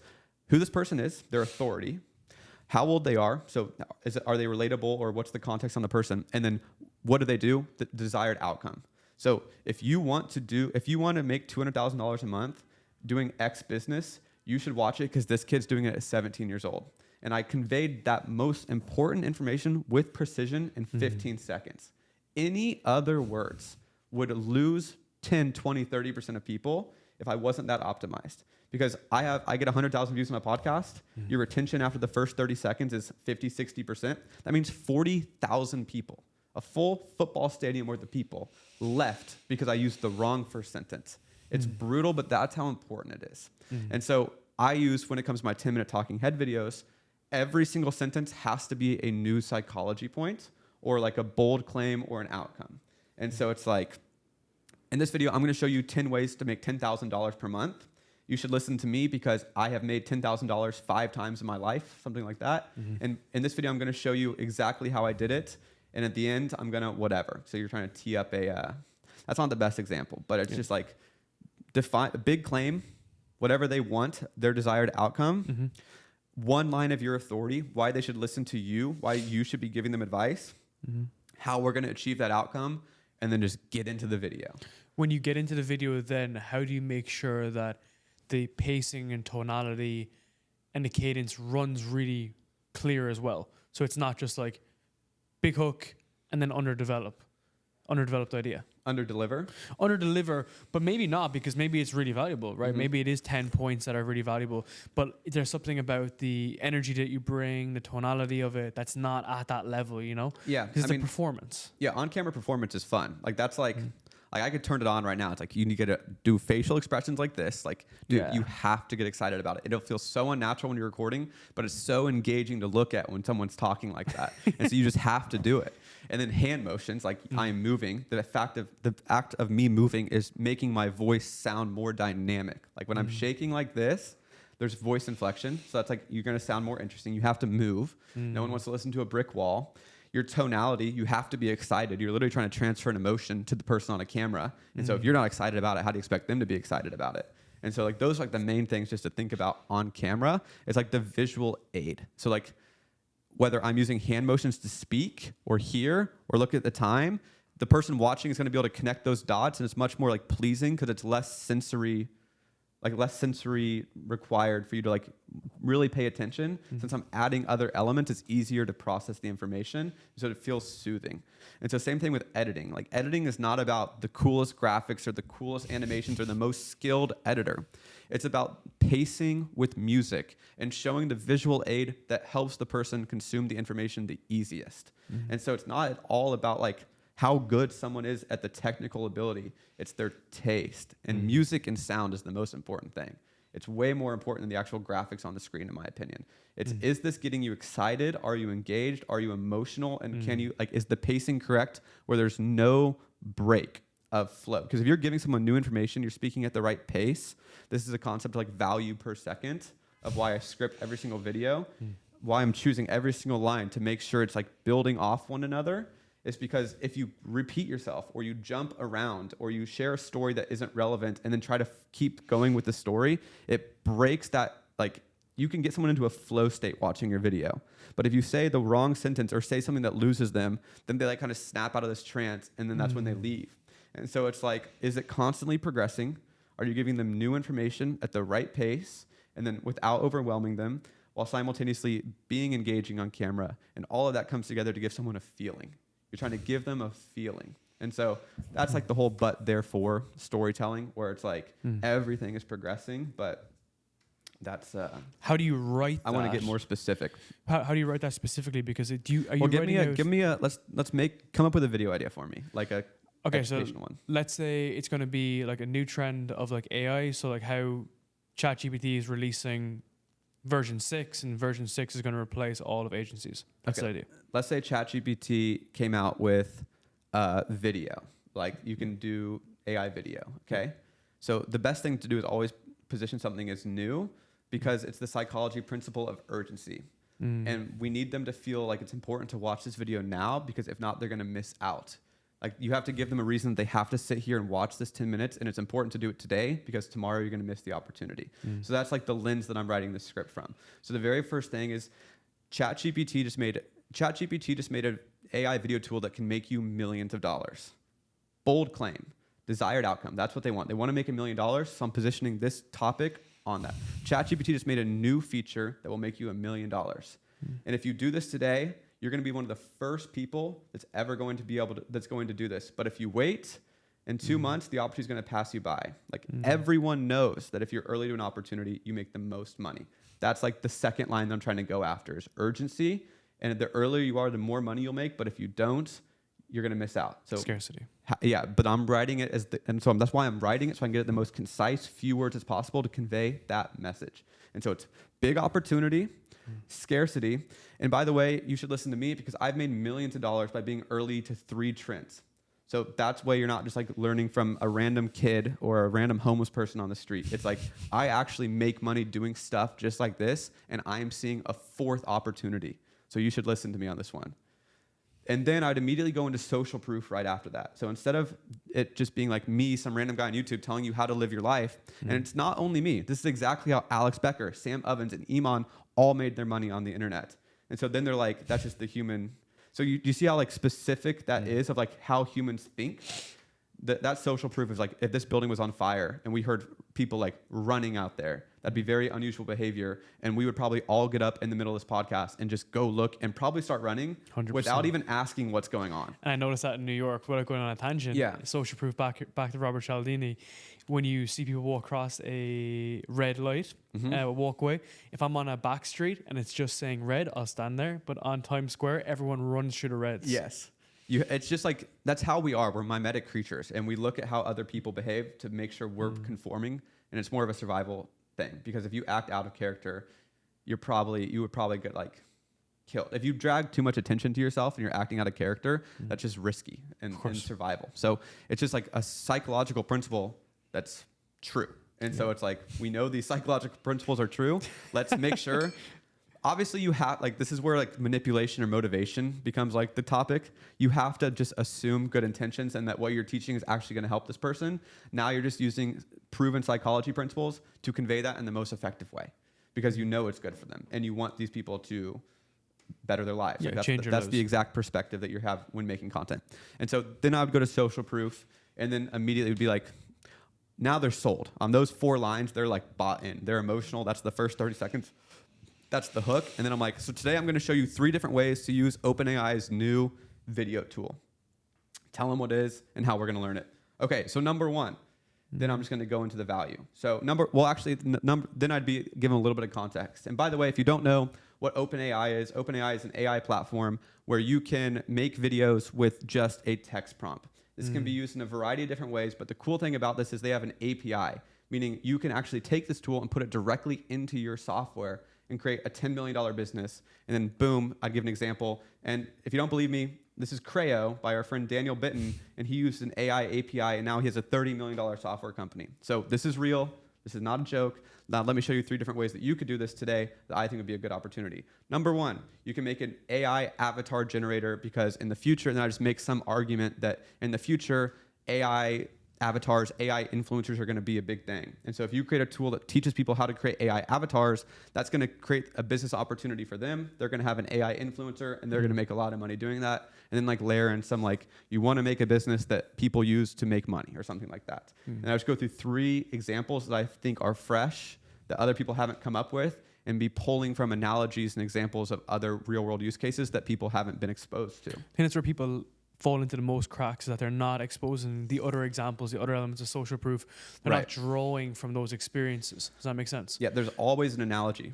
who this person is, their authority, how old they are. So are they relatable, or what's the context on the person? And then what do they do? The desired outcome. So if you want to make $200,000 a month doing X business, you should watch it, because this kid's doing it at 17 years old. And I conveyed that most important information with precision in 15 seconds. Any other words would lose 10, 20, 30% of people if I wasn't that optimized. Because I get 100,000 views on my podcast. Your retention after the first 30 seconds is 50, 60%. That means 40,000 people, a full football stadium worth of people, left because I used the wrong first sentence. It's brutal, but that's how important it is. And so I use, when it comes to my 10-minute talking head videos, every single sentence has to be a new psychology point, or like a bold claim or an outcome. And so it's like, in this video, I'm going to show you 10 ways to make $10,000 per month. You should listen to me, because I have made $10,000 5 times in my life, something like that. And in this video, I'm going to show you exactly how I did it. And at the end, I'm going to whatever. So you're trying to tee up that's not the best example, but it's just like define a big claim, whatever they want, their desired outcome. One line of your authority, why they should listen to you, why you should be giving them advice, how we're going to achieve that outcome, and then just get into the video. When you get into the video, then how do you make sure that the pacing and tonality and the cadence runs really clear as well? So it's not just like big hook and then underdeveloped idea. Underdeliver, but maybe not, because maybe it's really valuable, right? Maybe it is 10 points that are really valuable, but there's something about the energy that you bring, the tonality of it, that's not at that level, you know? Yeah. Because the performance. Yeah, on-camera performance is fun. Like, that's like, like I could turn it on right now. It's like, you need to do facial expressions like this. Like, dude, you have to get excited about it. It'll feel so unnatural when you're recording, but it's so engaging to look at when someone's talking like that. And so you just have to do it. And then hand motions, like I am moving. The act of me moving is making my voice sound more dynamic. Like when I'm shaking like this, there's voice inflection. So that's like, you're going to sound more interesting. You have to move. No one wants to listen to a brick wall. Your tonality, you have to be excited. You're literally trying to transfer an emotion to the person on a camera. And so if you're not excited about it, how do you expect them to be excited about it? And so like those are like the main things just to think about on camera. It's like the visual aid. So like whether I'm using hand motions to speak or hear or look at the time, the person watching is going to be able to connect those dots, and it's much more like pleasing because it's less sensory required for you to like really pay attention. Since I'm adding other elements, it's easier to process the information, so it feels soothing. And so same thing with editing. Like editing is not about the coolest graphics or the coolest animations or the most skilled editor. It's about pacing with music and showing the visual aid that helps the person consume the information the easiest. And so it's not at all about like how good someone is at the technical ability. It's their taste. And music and sound is the most important thing. It's way more important than the actual graphics on the screen, in my opinion. It's, is this getting you excited? Are you engaged? Are you emotional? And can you, like, is the pacing correct where there's no break of flow? Because if you're giving someone new information, you're speaking at the right pace. This is a concept of like value per second of why I script every single video, why I'm choosing every single line to make sure it's like building off one another. Is because if you repeat yourself or you jump around or you share a story that isn't relevant and then try to keep going with the story, it breaks that, like, you can get someone into a flow state watching your video. But if you say the wrong sentence or say something that loses them, then they like kind of snap out of this trance, and then that's when they leave. And so it's like, is it constantly progressing? Are you giving them new information at the right pace and then without overwhelming them, while simultaneously being engaging on camera? And all of that comes together to give someone a feeling. You're trying to give them a feeling. And so that's like the whole but therefore storytelling, where it's like everything is progressing, but that's how do you write that? I want to get more specific. How do you write that specifically? Because are you come up with a video idea for me, like a educational one. Let's say it's going to be like a new trend of like AI. So like how ChatGPT is releasing version 6, and version 6 is going to replace all of agencies. That's the idea. Let's say ChatGPT came out with video. Like you can do AI video, okay? So the best thing to do is always position something as new, because it's the psychology principle of urgency. And we need them to feel like it's important to watch this video now, because if not, they're going to miss out. Like you have to give them a reason they have to sit here and watch this 10 minutes, and it's important to do it today because tomorrow you're going to miss the opportunity. So that's like the lens that I'm writing this script from. So the very first thing is ChatGPT just made an AI video tool that can make you millions of dollars. Bold claim, desired outcome. That's what they want. They want to make $1 million. So I'm positioning this topic on that. ChatGPT just made a new feature that will make you $1 million. And if you do this today, you're going to be one of the first people that's ever going to be able to, that's going to do this. But if you wait, in 2 months, the opportunity is going to pass you by. Like everyone knows that if you're early to an opportunity, you make the most money. That's like the second line that I'm trying to go after is urgency. And the earlier you are, the more money you'll make. But if you don't, you're going to miss out. So scarcity. Yeah, but I'm writing it that's why I'm writing it, so I can get it the most concise, few words as possible to convey that message. And so it's big opportunity, scarcity. And by the way, you should listen to me because I've made millions of dollars by being early to 3 trends. So that's why you're not just like learning from a random kid or a random homeless person on the street. It's like I actually make money doing stuff just like this, and I'm seeing a 4th opportunity. So you should listen to me on this one. And then I'd immediately go into social proof right after that. So instead of it just being like me, some random guy on YouTube telling you how to live your life, and it's not only me. This is exactly how Alex Becker, Sam Ovens, and Iman all made their money on the internet. And so then they're like, that's just the human. So you see how like specific that is of like how humans think? That social proof is like, if this building was on fire and we heard people like running out there, that'd be very unusual behavior. And we would probably all get up in the middle of this podcast and just go look and probably start running 100%. Without even asking what's going on. And I noticed that in New York, without going on a tangent, social proof back to Robert Cialdini, when you see people walk across a red light, walkway, if I'm on a back street and it's just saying red, I'll stand there. But on Times Square, everyone runs through the reds. Yes. It's just like, that's how we are. We're mimetic creatures, and we look at how other people behave to make sure we're conforming, and it's more of a survival thing. Because if you act out of character, you would probably get like killed. If you drag too much attention to yourself and you're acting out of character, that's just risky and survival. So it's just like a psychological principle that's true. And so it's like, we know these psychological principles are true. Let's make sure. Obviously, you have, like, this is where, like, manipulation or motivation becomes, like, the topic. You have to just assume good intentions and that what you're teaching is actually going to help this person. Now you're just using proven psychology principles to convey that in the most effective way because you know it's good for them. And you want these people to better their lives. Yeah, like change that's their the lives. exact perspective that you have when making content. And so then I would go to social proof, and then immediately it would be like, now they're sold. On those 4 lines, they're like bought in. They're emotional. That's the first 30 seconds. That's the hook. And then I'm like, so today I'm going to show you 3 different ways to use OpenAI's new video tool. Tell them what it is and how we're going to learn it. Okay, so number 1. Then I'm just going to go into the value. So then I'd be given a little bit of context. And by the way, if you don't know what OpenAI is an AI platform where you can make videos with just a text prompt. This can be used in a variety of different ways, but the cool thing about this is they have an API, meaning you can actually take this tool and put it directly into your software and create a $10 million business. And then boom, I'd give an example. And if you don't believe me, this is Creo by our friend Daniel Bitton, and he used an AI API, and now he has a $30 million software company. So this is real. This is not a joke. Now let me show you 3 different ways that you could do this today that I think would be a good opportunity. Number 1, you can make an AI avatar generator, because in the future, and then I just make some argument that in the future, AI avatars, AI influencers are going to be a big thing. And so if you create a tool that teaches people how to create AI avatars, that's going to create a business opportunity for them. They're going to have an AI influencer, and they're going to make a lot of money doing that. And then like layer in some like, you want to make a business that people use to make money or something like that. And I just go through 3 examples that I think are fresh that other people haven't come up with, and be pulling from analogies and examples of other real world use cases that people haven't been exposed to. I think that's where people fall into the most cracks, is that they're not exposing the other examples, the other elements of social proof. They're not drawing from those experiences. Does that make sense? Yeah, there's always an analogy.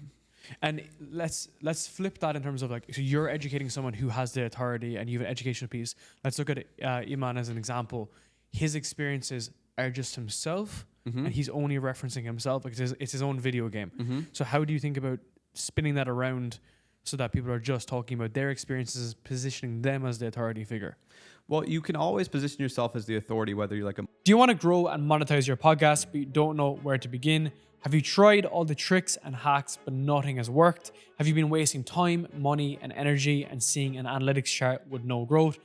And let's flip that in terms of like, so you're educating someone who has the authority and you have an educational piece. Let's look at Iman as an example. His experiences are just himself, and he's only referencing himself because it's his own video game. So how do you think about spinning that around so that people are just talking about their experiences, positioning them as the authority figure? Well, you can always position yourself as the authority, whether you're like a... Do you want to grow and monetize your podcast, but you don't know where to begin? Have you tried all the tricks and hacks, but nothing has worked? Have you been wasting time, money, and energy and seeing an analytics chart with no growth?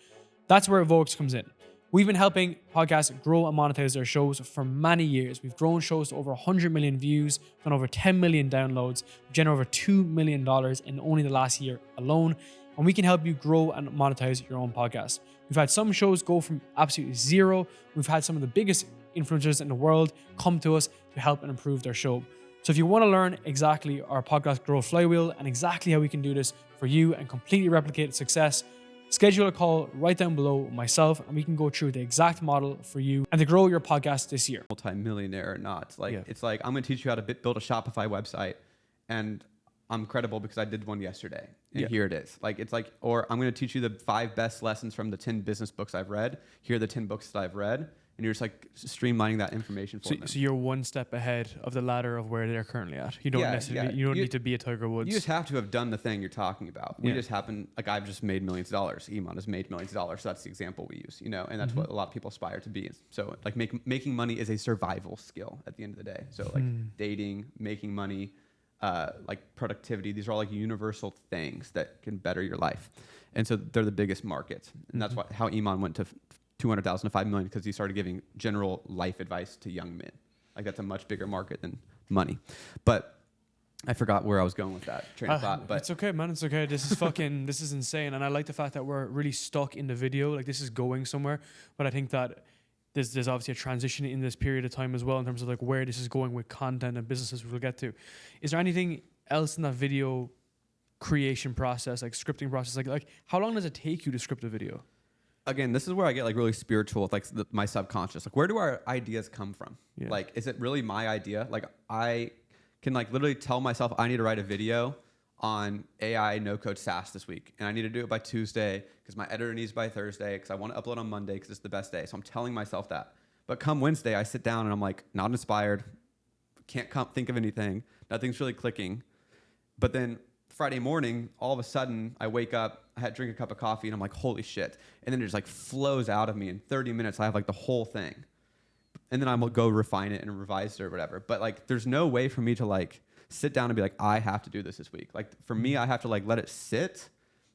That's where Vox comes in. We've been helping podcasts grow and monetize their shows for many years. We've grown shows to over 100 million views, done over 10 million downloads, generated over $2 million in only the last year alone. And we can help you grow and monetize your own podcast. We've had some shows go from absolutely zero. We've had some of the biggest influencers in the world come to us to help and improve their show. So if you want to learn exactly our podcast growth flywheel and exactly how we can do this for you and completely replicate its success, schedule a call right down below with myself, and we can go through the exact model for you and to grow your podcast this year. Multi-millionaire or not. It's like, I'm going to teach you how to build a Shopify website, and I'm credible because I did one yesterday, and here it is. Or I'm going to teach you the 5 best lessons from the 10 business books I've read. Here are the 10 books that I've read. And you're just like streamlining that information for them. So you're one step ahead of the ladder of where they're currently at. You don't necessarily, you don't need to be a Tiger Woods. You just have to have done the thing you're talking about. We just happen, like I've just made millions of dollars. Iman has made millions of dollars. So that's the example we use, and that's what a lot of people aspire to be. So like making money is a survival skill at the end of the day. So like dating, making money, like productivity, these are all like universal things that can better your life. And so they're the biggest markets. And that's how Iman went to 200,000 to 5 million, because he started giving general life advice to young men. Like that's a much bigger market than money. But I forgot where I was going with that train of thought. But it's okay, man. It's okay. This is fucking, this is insane. And I like the fact that we're really stuck in the video. Like this is going somewhere. But I think that there's obviously a transition in this period of time as well in terms of like where this is going with content and businesses we'll get to. Is there anything else in that video creation process, like scripting process? Like how long does it take you to script a video? Again, this is where I get like really spiritual with like my subconscious. Like, where do our ideas come from? Yeah. Like, is it really my idea? Like, I can like literally tell myself I need to write a video on AI no-code SaaS this week, and I need to do it by Tuesday because my editor needs by Thursday because I want to upload on Monday because it's the best day. So I'm telling myself that. But come Wednesday, I sit down and I'm like not inspired, can't think of anything, nothing's really clicking. But then Friday morning, all of a sudden, I wake up, I had to drink a cup of coffee, and I'm like, holy shit. And then it just like flows out of me. In 30 minutes, I have like the whole thing. And then I'm gonna go refine it and revise it or whatever. But like, there's no way for me to like sit down and be like, I have to do this week. Like for me, I have to like let it sit.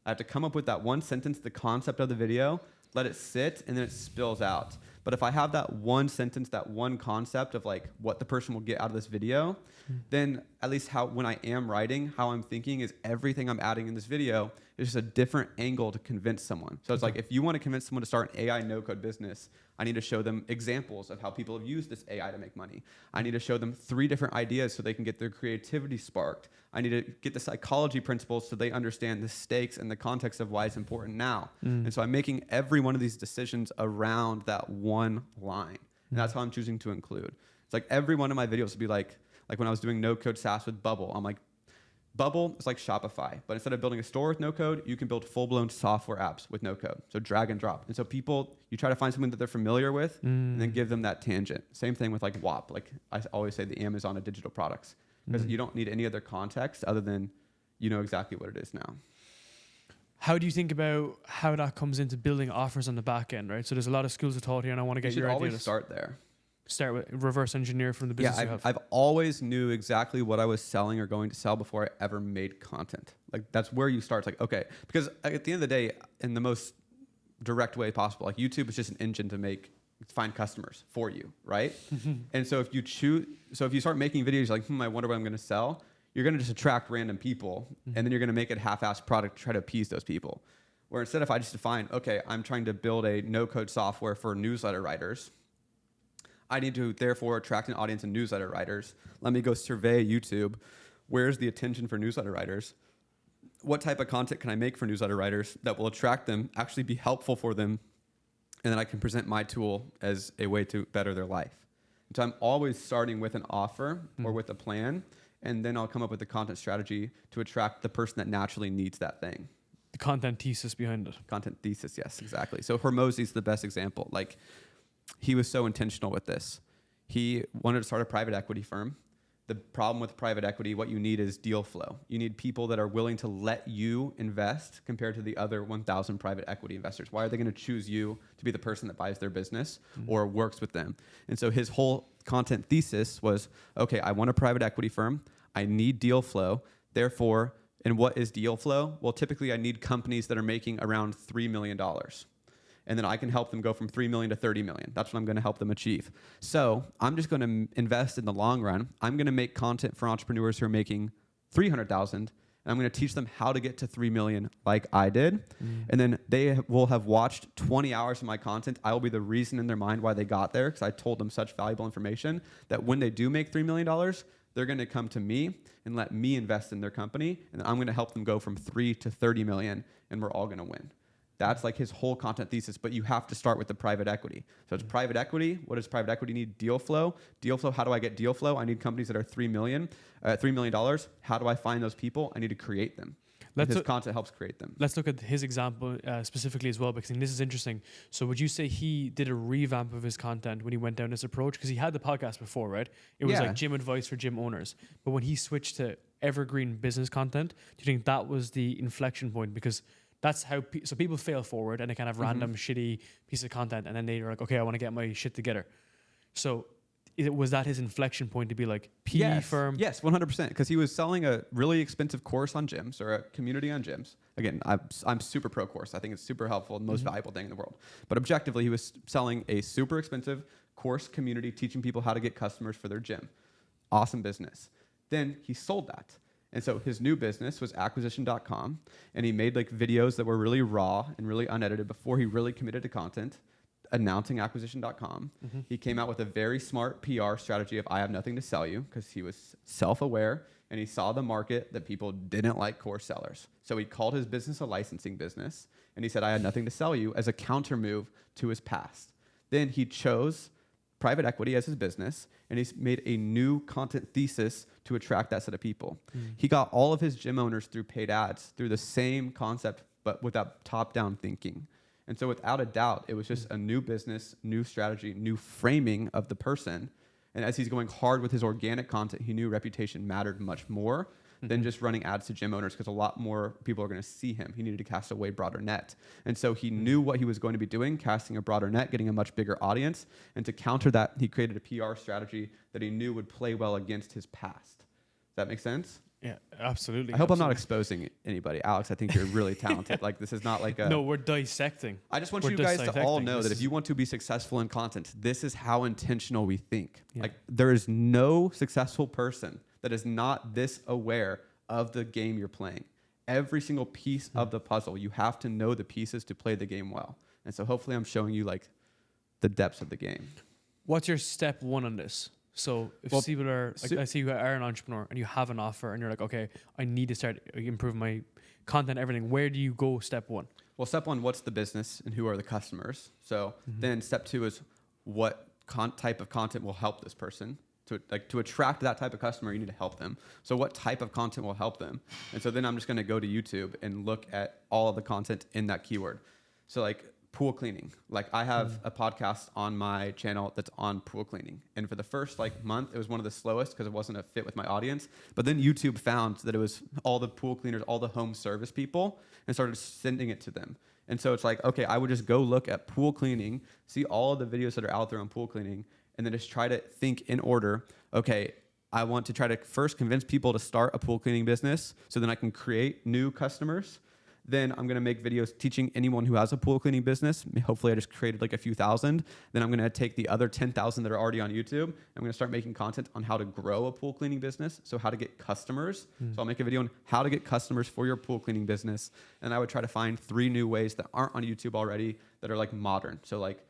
I have to come up with that one sentence, the concept of the video, let it sit, and then it spills out. But if I have that one sentence, that one concept of like what the person will get out of this video, then at least how when I am writing, how I'm thinking is everything I'm adding in this video is just a different angle to convince someone. So it's like, if you want to convince someone to start an AI no-code business, I need to show them examples of how people have used this AI to make money. I need to show them 3 different ideas so they can get their creativity sparked. I need to get the psychology principles so they understand the stakes and the context of why it's important now. And so I'm making every one of these decisions around that one line. And that's how I'm choosing to include. It's like every one of my videos will be like when I was doing no-code SaaS with Bubble, I'm like, Bubble is like Shopify, but instead of building a store with no code, you can build full-blown software apps with no code. So drag and drop. And so you try to find something that they're familiar with and then give them that tangent. Same thing with like WAP. Like I always say, the Amazon of digital products, because you don't need any other context other than you know exactly what it is now. How do you think about how that comes into building offers on the back end, right? So there's a lot of schools of thought here, and I want to get your idea. You should always start there. Start with reverse engineer from the business you have. I've always knew exactly what I was selling or going to sell before I ever made content. Like that's where you start. It's like, okay, because at the end of the day, in the most direct way possible, like YouTube is just an engine to find customers for you, right? And so if you start making videos like, I wonder what I'm going to sell, you're going to just attract random people, and then you're going to make a half-assed product to try to appease those people. Where instead, if I just define, okay, I'm trying to build a no-code software for newsletter writers, I need to therefore attract an audience of newsletter writers. Let me go survey YouTube. Where's the attention for newsletter writers? What type of content can I make for newsletter writers that will attract them, actually be helpful for them, and then I can present my tool as a way to better their life. And so I'm always starting with an offer or with a plan, and then I'll come up with a content strategy to attract the person that naturally needs that thing. The content thesis behind it. Content thesis, yes, exactly. So Hormozi is the best example. Like, he was so intentional with this. He wanted to start a private equity firm. The problem with private equity, what you need is deal flow. You need people that are willing to let you invest compared to the other 1,000 private equity investors. Why are they going to choose you to be the person that buys their business or works with them? And so his whole content thesis was, okay, I want a private equity firm. I need deal flow. Therefore, and what is deal flow? Well, typically I need companies that are making around $3 million. And then I can help them go from 3 million to 30 million. That's what I'm going to help them achieve. So I'm just going to invest in the long run. I'm going to make content for entrepreneurs who are making 300,000, and I'm going to teach them how to get to 3 million like I did. And then they will have watched 20 hours of my content. I will be the reason in their mind why they got there, because I told them such valuable information that when they do make $3 million, they're going to come to me and let me invest in their company. And I'm going to help them go from 3 to 30 million, and we're all going to win. That's like his whole content thesis, but you have to start with the private equity. So it's private equity. What does private equity need? Deal flow. Deal flow, how do I get deal flow? I need companies that are $3 million. How do I find those people? I need to create them. His content helps create them. Let's look at his example specifically as well, because I think this is interesting. So would you say he did a revamp of his content when he went down this approach? Because he had the podcast before, right? It was like gym advice for gym owners. But when he switched to evergreen business content, do you think that was the inflection point? Because that's how so people fail forward and they kind of random shitty piece of content, and then they're like, okay, I want to get my shit together. So was that his inflection point to be like PE firm? Yes, 100%. Because he was selling a really expensive course on gyms, or a community on gyms. Again, I'm super pro course. I think it's super helpful, the most valuable thing in the world. But objectively, he was selling a super expensive course community, teaching people how to get customers for their gym. Awesome business. Then he sold that. And so his new business was acquisition.com, and he made like videos that were really raw and really unedited before he really committed to content, announcing acquisition.com. He came out with a very smart PR strategy of I have nothing to sell you, because he was self-aware and he saw the market that people didn't like course sellers. So he called his business a licensing business, and he said I had nothing to sell you as a counter move to his past. Then he chose private equity as his business, and he's made a new content thesis to attract that set of people. He got all of his gym owners through paid ads, through the same concept, but without top-down thinking. And so without a doubt, it was just a new business, new strategy, new framing of the person. And as he's going hard with his organic content, he knew reputation mattered much more than just running ads to gym owners, because a lot more people are going to see him. He needed to cast a way broader net. And so he knew what he was going to be doing, casting a broader net, getting a much bigger audience. And to counter that, he created a PR strategy that he knew would play well against his past. Does that make sense? Yeah, absolutely. I hope I'm not exposing anybody. Alex, I think you're really talented. Like, this is not like a... No, we're dissecting. I just want you guys to all know that if you want to be successful in content, this is how intentional we think. Yeah. Like, there is no successful person that is not this aware of the game you're playing. Every single piece of the puzzle, you have to know the pieces to play the game well. And so hopefully I'm showing you like the depths of the game. What's your step one on this? So if people are, like, I see you are an entrepreneur and you have an offer and you're like, okay, I need to start improving my content, everything. Where do you go step one? Well, step one, what's the business and who are the customers? So then step two is what type of content will help this person. To attract that type of customer, you need to help them. So what type of content will help them? And so then I'm just going to go to YouTube and look at all of the content in that keyword. So like pool cleaning. Like I have a podcast on my channel that's on pool cleaning. And for the first like month, it was one of the slowest because it wasn't a fit with my audience. But then YouTube found that it was all the pool cleaners, all the home service people, and started sending it to them. And so it's like, okay, I would just go look at pool cleaning, see all of the videos that are out there on pool cleaning, and then just try to think in order. Okay, I want to try to first convince people to start a pool cleaning business so then I can create new customers. Then I'm going to make videos teaching anyone who has a pool cleaning business. Hopefully I just created like a few thousand. Then I'm going to take the other 10,000 that are already on YouTube. I'm going to start making content on how to grow a pool cleaning business. So how to get customers. So I'll make a video on how to get customers for your pool cleaning business. And I would try to find 3 new ways that aren't on YouTube already that are like modern. So like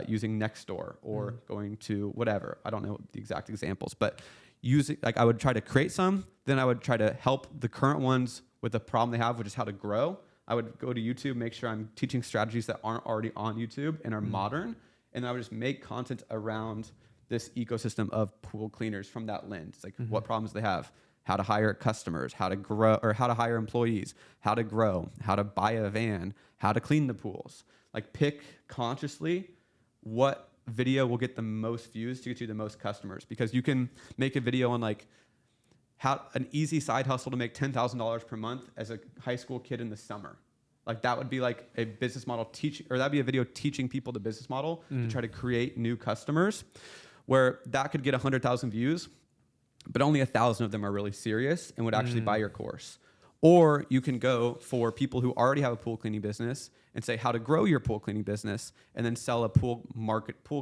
using Nextdoor or going to whatever. I don't know the exact examples, but using, like I would try to create some, then I would try to help the current ones with the problem they have, which is how to grow. I would go to YouTube, make sure I'm teaching strategies that aren't already on YouTube and are modern. And I would just make content around this ecosystem of pool cleaners from that lens. Like what problems they have, how to hire customers, how to grow, or how to hire employees, how to grow, how to buy a van, how to clean the pools. Like pick consciously what video will get the most views to get you the most customers, because you can make a video on like how an easy side hustle to make $10,000 per month as a high school kid in the summer. Like that would be like a business model or that'd be a video teaching people the business model to try to create new customers, where that could get 100,000 views, but only 1,000 of them are really serious and would actually buy your course. Or you can go for people who already have a pool cleaning business and say how to grow your pool cleaning business, and then sell a pool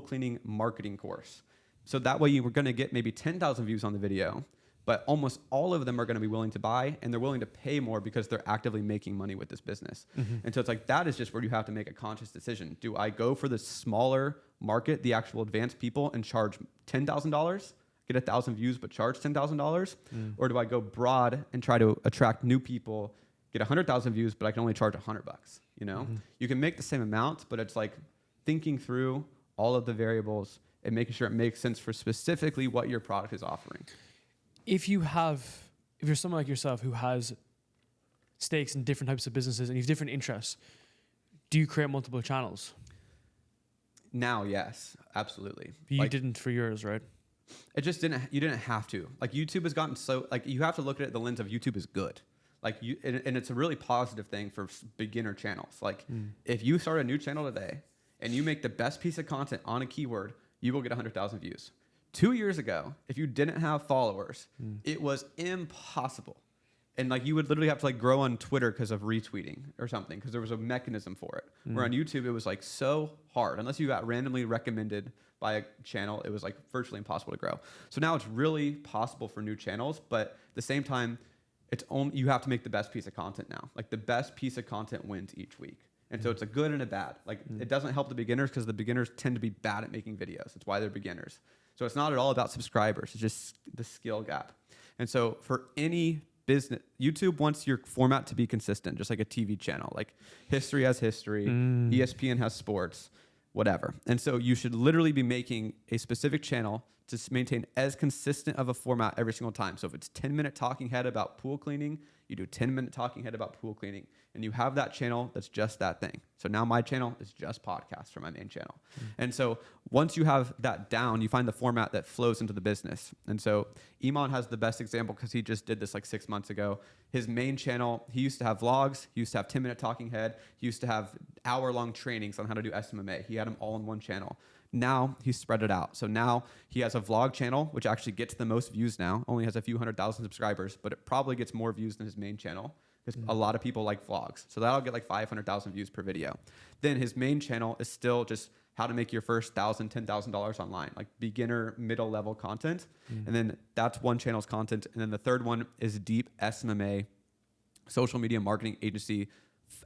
cleaning marketing course. So that way you were going to get maybe 10,000 views on the video, but almost all of them are going to be willing to buy, and they're willing to pay more because they're actively making money with this business. And so it's like, that is just where you have to make a conscious decision. Do I go for the smaller market, the actual advanced people, and charge $10,000? Get 1,000 views, but charge $10,000? Or do I go broad and try to attract new people, get 100,000 views, but I can only charge $100? You know, you can make the same amount, but it's like thinking through all of the variables and making sure it makes sense for specifically what your product is offering. If you're someone like yourself who has stakes in different types of businesses and you have different interests, do you create multiple channels? Now, yes, absolutely. But you didn't for yours, right? It just you didn't have to. Like YouTube has gotten so, like you have to look at it the lens of YouTube is good. Like and it's a really positive thing for beginner channels. Like if you start a new channel today and you make the best piece of content on a keyword, you will get 100,000 views. 2 years ago, if you didn't have followers, it was impossible. And like you would literally have to like grow on Twitter because of retweeting or something, because there was a mechanism for it. Where on YouTube, it was like so hard. Unless you got randomly recommended by a channel, it was like virtually impossible to grow. So now it's really possible for new channels, but at the same time, you have to make the best piece of content now. Like the best piece of content wins each week. And so it's a good and a bad. Like it doesn't help the beginners because the beginners tend to be bad at making videos. That's why they're beginners. So it's not at all about subscribers. It's just the skill gap. And so for any business, YouTube wants your format to be consistent, just like a TV channel. Like history has history, ESPN has sports, whatever. And so you should literally be making a specific channel to maintain as consistent of a format every single time. So if it's 10-minute talking head about pool cleaning, you do 10-minute talking head about pool cleaning, and you have that channel that's just that thing. So now my channel is just podcasts for my main channel. And so once you have that down, you find the format that flows into the business. And so Iman has the best example because he just did this like 6 months ago. His main channel, he used to have vlogs, he used to have 10-minute talking head, he used to have hour-long trainings on how to do SMMA. He had them all in one channel. Now he's spread it out. So now he has a vlog channel, which actually gets the most views now, only has a few 100,000 subscribers, but it probably gets more views than his main channel because a lot of people like vlogs. So that'll get like 500,000 views per video. Then his main channel is still just how to make your first $1,000, $10,000 online, like beginner, middle level content. And then that's one channel's content. And then the third one is deep SMMA, social media marketing agency,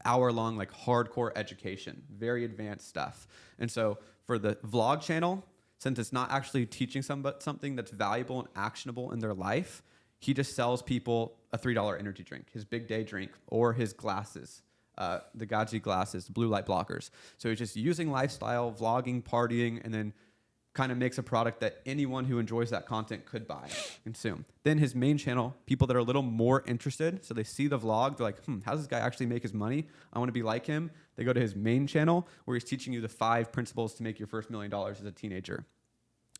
hour-long, like hardcore education, very advanced stuff. And so for the vlog channel, since it's not actually teaching something that's valuable and actionable in their life, he just sells people a $3 energy drink, his big day drink, or his glasses, the Gaji glasses, blue light blockers. So he's just using lifestyle, vlogging, partying, and then kind of makes a product that anyone who enjoys that content could buy, consume. Then his main channel, people that are a little more interested, so they see the vlog, they're like, how does this guy actually make his money? I want to be like him. They go to his main channel where he's teaching you the 5 principles to make your first $1 million as a teenager.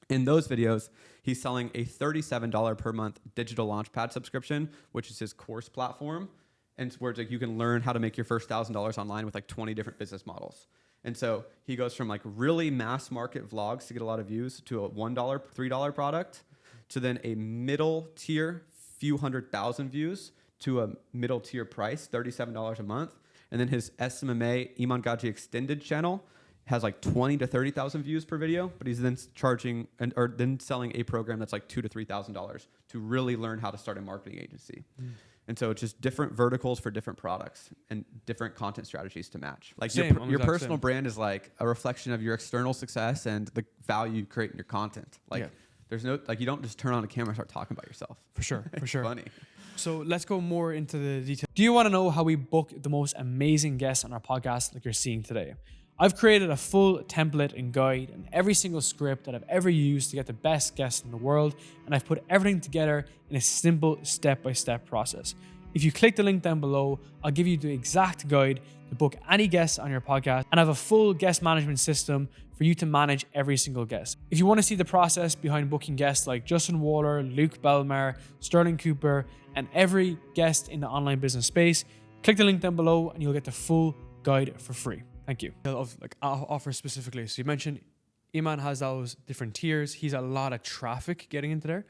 In those videos, he's selling a $37 per month digital launchpad subscription, which is his course platform. And it's where it's like you can learn how to make your first $1,000 online with like 20 different business models. And so he goes from like really mass market vlogs to get a lot of views to a $1, $3 product to then a middle tier, few 100,000 views to a middle tier price, $37 a month. And then his SMMA Iman Gaji extended channel has like 20 to 30,000 views per video, but he's then charging or then selling a program that's like $2,000 to $3,000 to really learn how to start a marketing agency. And so it's just different verticals for different products and different content strategies to match. Like your personal brand is like a reflection of your external success and the value you create in your content. Like there's no, like you don't just turn on a camera and start talking about yourself. For sure, for sure. Funny. So let's go more into the detail. Do you want to know how we book the most amazing guests on our podcast like you're seeing today? I've created a full template and guide and every single script that I've ever used to get the best guests in the world, and I've put everything together in a simple step-by-step process. If you click the link down below, I'll give you the exact guide to book any guests on your podcast, and I have a full guest management system for you to manage every single guest. If you want to see the process behind booking guests like Justin Waller, Luke Belmar, Sterling Cooper, and every guest in the online business space, click the link down below and you'll get the full guide for free. Thank you. Of like offers specifically. So you mentioned Iman has those different tiers. He's a lot of traffic getting into there.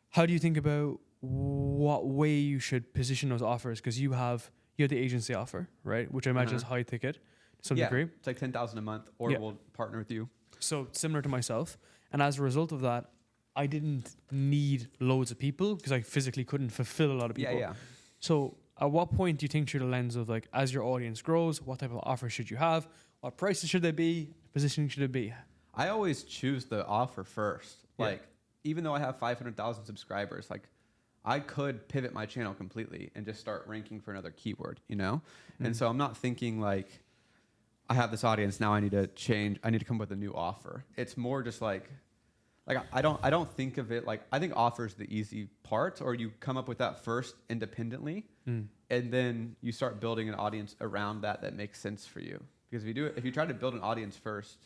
How do you think about what way you should position those offers? Because you have the agency offer, right? Which I imagine is high ticket to some degree. It's like $10,000 a month, or we'll partner with you. So similar to myself. And as a result of that, I didn't need loads of people because I physically couldn't fulfill a lot of people. So at what point do you think through the lens of like, as your audience grows, what type of offer should you have? What prices should they be? Positioning should it be? I always choose the offer first. Like, even though I have 500,000 subscribers, like I could pivot my channel completely and just start ranking for another keyword, you know? And so I'm not thinking like, I have this audience, now I need to change, I need to come up with a new offer. It's more just like I don't think of it like, I think offer's the easy part, or you come up with that first independently and then you start building an audience around that makes sense for you. Because if you try to build an audience first,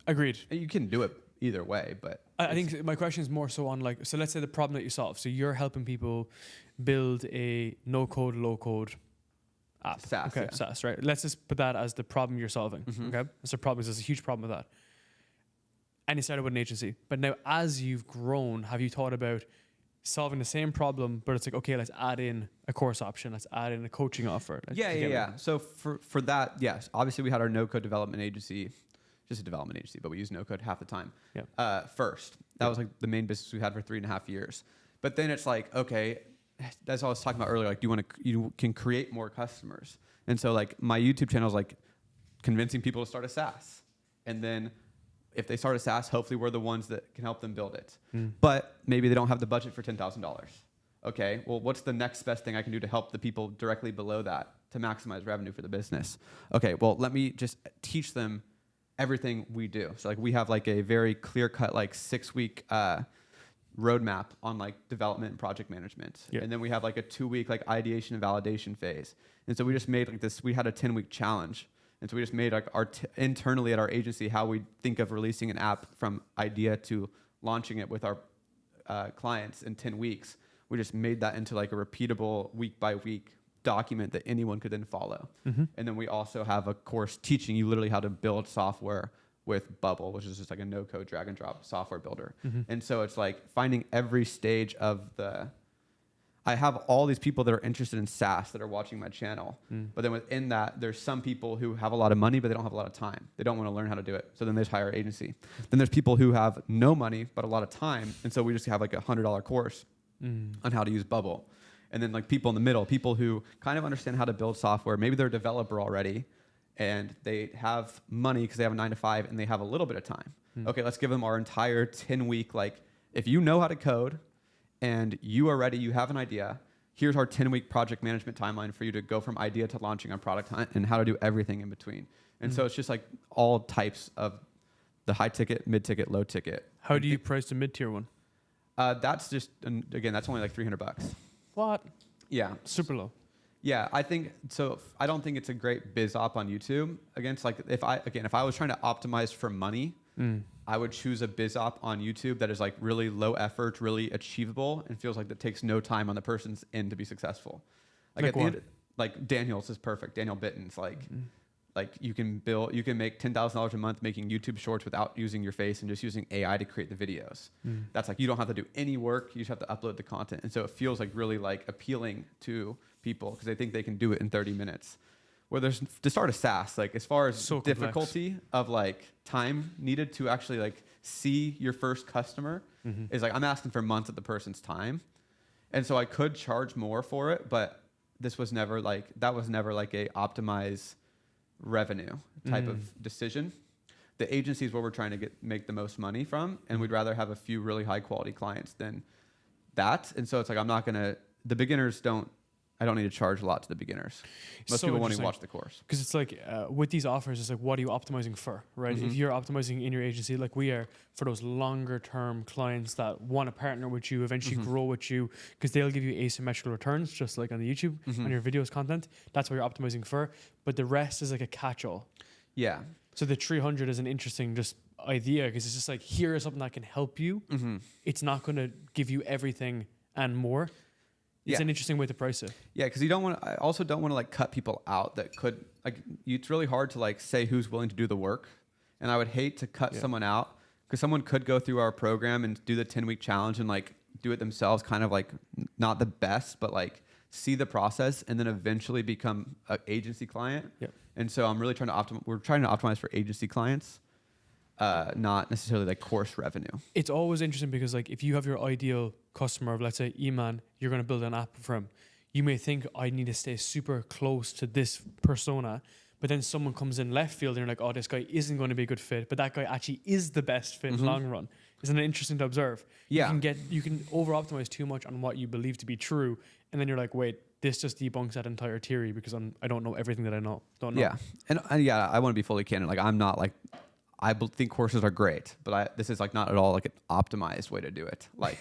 Agreed. You can do it either way, but I think my question is more so on like, so let's say the problem that you solve. So you're helping people build a no code, low code app. SaaS, okay, SaaS, right? Let's just put that as the problem you're solving. Okay, that's a problem. There's a huge problem with that. And you started with an agency, but now as you've grown, have you thought about solving the same problem, but it's like, okay, let's add in a course option, let's add in a coaching offer. Yeah. So for that, yes, obviously we had our no code development agency, just a development agency, but we used no code half the time. First, that was like the main business we had for 3.5 years. But then it's like, okay, that's what I was talking about earlier. Like, you can create more customers. And so like my YouTube channel is like convincing people to start a SaaS. And then if they start a SaaS, hopefully we're the ones that can help them build it. But maybe they don't have the budget for $10,000. Okay, well, what's the next best thing I can do to help the people directly below that to maximize revenue for the business? Okay, well, let me just teach them everything we do. So like we have like a very clear cut, like 6-week roadmap on like development and project management. And then we have like a 2-week like ideation and validation phase. And so we just made like this, we had a 10-week challenge. And so we just made like internally at our agency how we think of releasing an app from idea to launching it with our clients in 10 weeks. We just made that into like a repeatable week by week document that anyone could then follow. And then we also have a course teaching you literally how to build software with Bubble, which is just like a no-code drag and drop software builder. And so it's like finding every stage of I have all these people that are interested in SaaS that are watching my channel. But then within that, there's some people who have a lot of money, but they don't have a lot of time. They don't want to learn how to do it. So then they just hire an agency. Then there's people who have no money, but a lot of time. And so we just have like $100 course on how to use Bubble. And then like people in the middle, people who kind of understand how to build software. Maybe they're a developer already and they have money because they have a 9 to 5 and they have a little bit of time. Okay, let's give them our entire 10-week, like if you know how to code, and you are ready, you have an idea, here's our 10-week project management timeline for you to go from idea to launching on product and how to do everything in between. And so it's just like all types of the high ticket, mid ticket, low ticket. How do you price the mid-tier one? That's just, again, that's only like $300. What? Yeah. Super low. Yeah, I think, so I don't think it's a great biz op on YouTube. Against like, if I was trying to optimize for money, I would choose a biz op on YouTube that is like really low effort, really achievable, and feels like that takes no time on the person's end to be successful. Like at the end, like Daniel's is perfect. Daniel Bitten's like you can make $10,000 a month making YouTube shorts without using your face and just using AI to create the videos. That's like, you don't have to do any work. You just have to upload the content. And so it feels like really like appealing to people because they think they can do it in 30 minutes. Where there's to start a SaaS, like as far as difficulty of like time needed to actually like see your first customer is like, I'm asking for months of the person's time. And so I could charge more for it, but that was never like a optimize revenue type of decision. The agency is where we're trying to make the most money from, and we'd rather have a few really high quality clients than that. And so it's like, the beginners I don't need to charge a lot to the beginners. Most people won't even watch the course. Because it's like, with these offers, it's like, what are you optimizing for, right? If you're optimizing in your agency, like we are, for those longer term clients that want to partner with you, eventually grow with you, because they'll give you asymmetrical returns, just like on the YouTube, on your videos content. That's what you're optimizing for. But the rest is like a catch-all. Yeah. So the 300 is an interesting just idea, because it's just like, here is something that can help you. It's not going to give you everything and more. It's an interesting way to price it. Yeah, because I also don't want to like cut people out that could like. It's really hard to like say who's willing to do the work, and I would hate to cut someone out because someone could go through our program and do the 10-week challenge and like do it themselves, kind of like not the best, but like see the process and then eventually become an agency client. Yep. And so I'm really trying to we're trying to optimize for agency clients. Not necessarily like course revenue. It's always interesting because like if you have your ideal customer of, let's say, Eman, you're going to build an app for him. You may think, I need to stay super close to this persona, but then someone comes in left field and you're like, oh, this guy isn't going to be a good fit, but that guy actually is the best fit long run. Isn't it interesting to observe? Yeah. You can over optimize too much on what you believe to be true, and then you're like, wait, this just debunks that entire theory because I don't know everything that I don't know. Yeah, and I want to be fully candid. Like I'm not like, I think courses are great, but this is like not at all like an optimized way to do it. Like